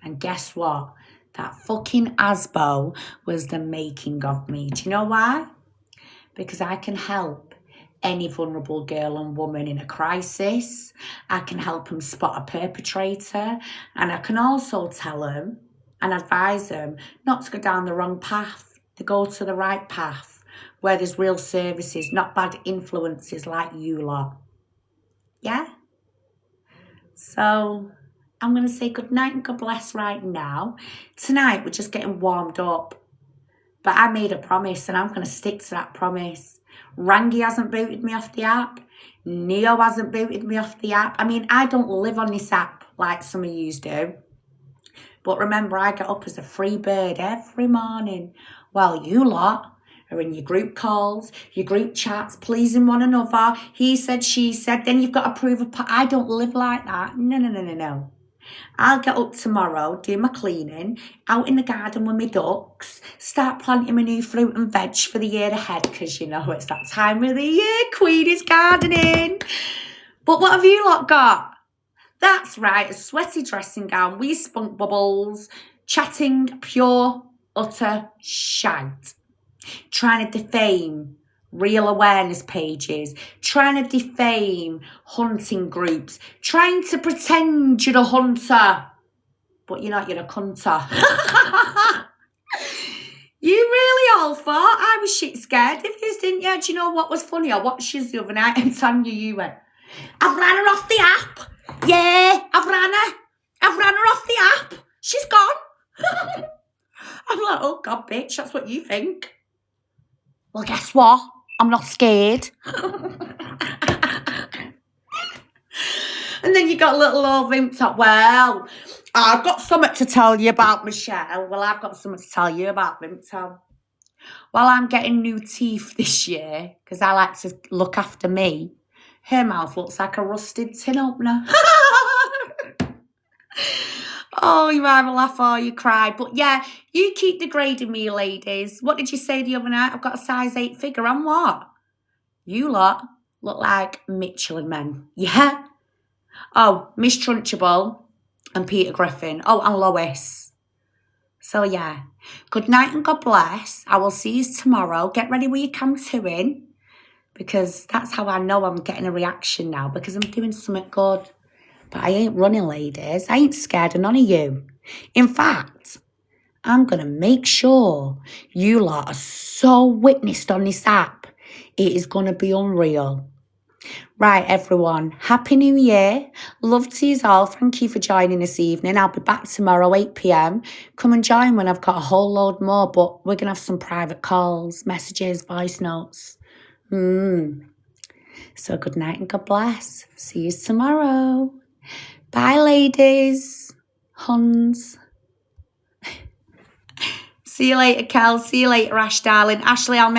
And guess what? That fucking Asbo was the making of me. Do you know why? Because I can help any vulnerable girl and woman in a crisis. I can help them spot a perpetrator. And I can also tell them and advise them not to go down the wrong path, to go to the right path, where there's real services, not bad influences like you lot. Yeah? So I'm going to say good night and God bless right now. Tonight, we're just getting warmed up. But I made a promise, and I'm going to stick to that promise. Rangi hasn't booted me off the app. Neo hasn't booted me off the app. I mean, I don't live on this app like some of yous do. But remember, I get up as a free bird every morning while you lot are in your group calls, your group chats, pleasing one another. He said, she said, then you've got to prove I don't live like that. No. I'll get up tomorrow, do my cleaning, out in the garden with my ducks, start planting my new fruit and veg for the year ahead, because you know it's that time of the year, Queenie's gardening. But what have you lot got? That's right, a sweaty dressing gown, wee spunk bubbles, chatting pure, utter shite. Trying to defame real awareness pages, trying to defame hunting groups, trying to pretend you're a hunter, but you're not, you're a cunter. You really all thought I was shit scared of you, didn't you? Do you know what was funny? I watched you the other night and Tanya, you went, I've ran her off the app. Yeah, I've ran her off the app. She's gone. I'm like, oh God, bitch, that's what you think. Well, guess what? I'm not scared. And then you got little old Vimp Top. Well, I've got something to tell you about Michelle. Well, I've got something to tell you about Vimp Top. While I'm getting new teeth this year, because I like to look after me, her mouth looks like a rusted tin opener. Oh, you either laugh or you cry. But yeah, you keep degrading me, ladies. What did you say the other night? I've got a size 8 figure. And what? You lot look like Michelin men. Yeah? Oh, Miss Trunchbull and Peter Griffin. Oh, and Lois. So yeah. Good night and God bless. I will see you tomorrow. Get ready with your cam-2-in. Because that's how I know I'm getting a reaction now. Because I'm doing something good. But I ain't running, ladies. I ain't scared of none of you. In fact, I'm going to make sure you lot are so witnessed on this app. It is going to be unreal. Right, everyone. Happy New Year. Love to you all. Thank you for joining this evening. I'll be back tomorrow, 8 p.m. Come and join when I've got a whole load more. But we're going to have some private calls, messages, voice notes. So good night and God bless. See you tomorrow. Bye, ladies. Huns. See you later, Kel. See you later, Ash, darling. Ashley, I'll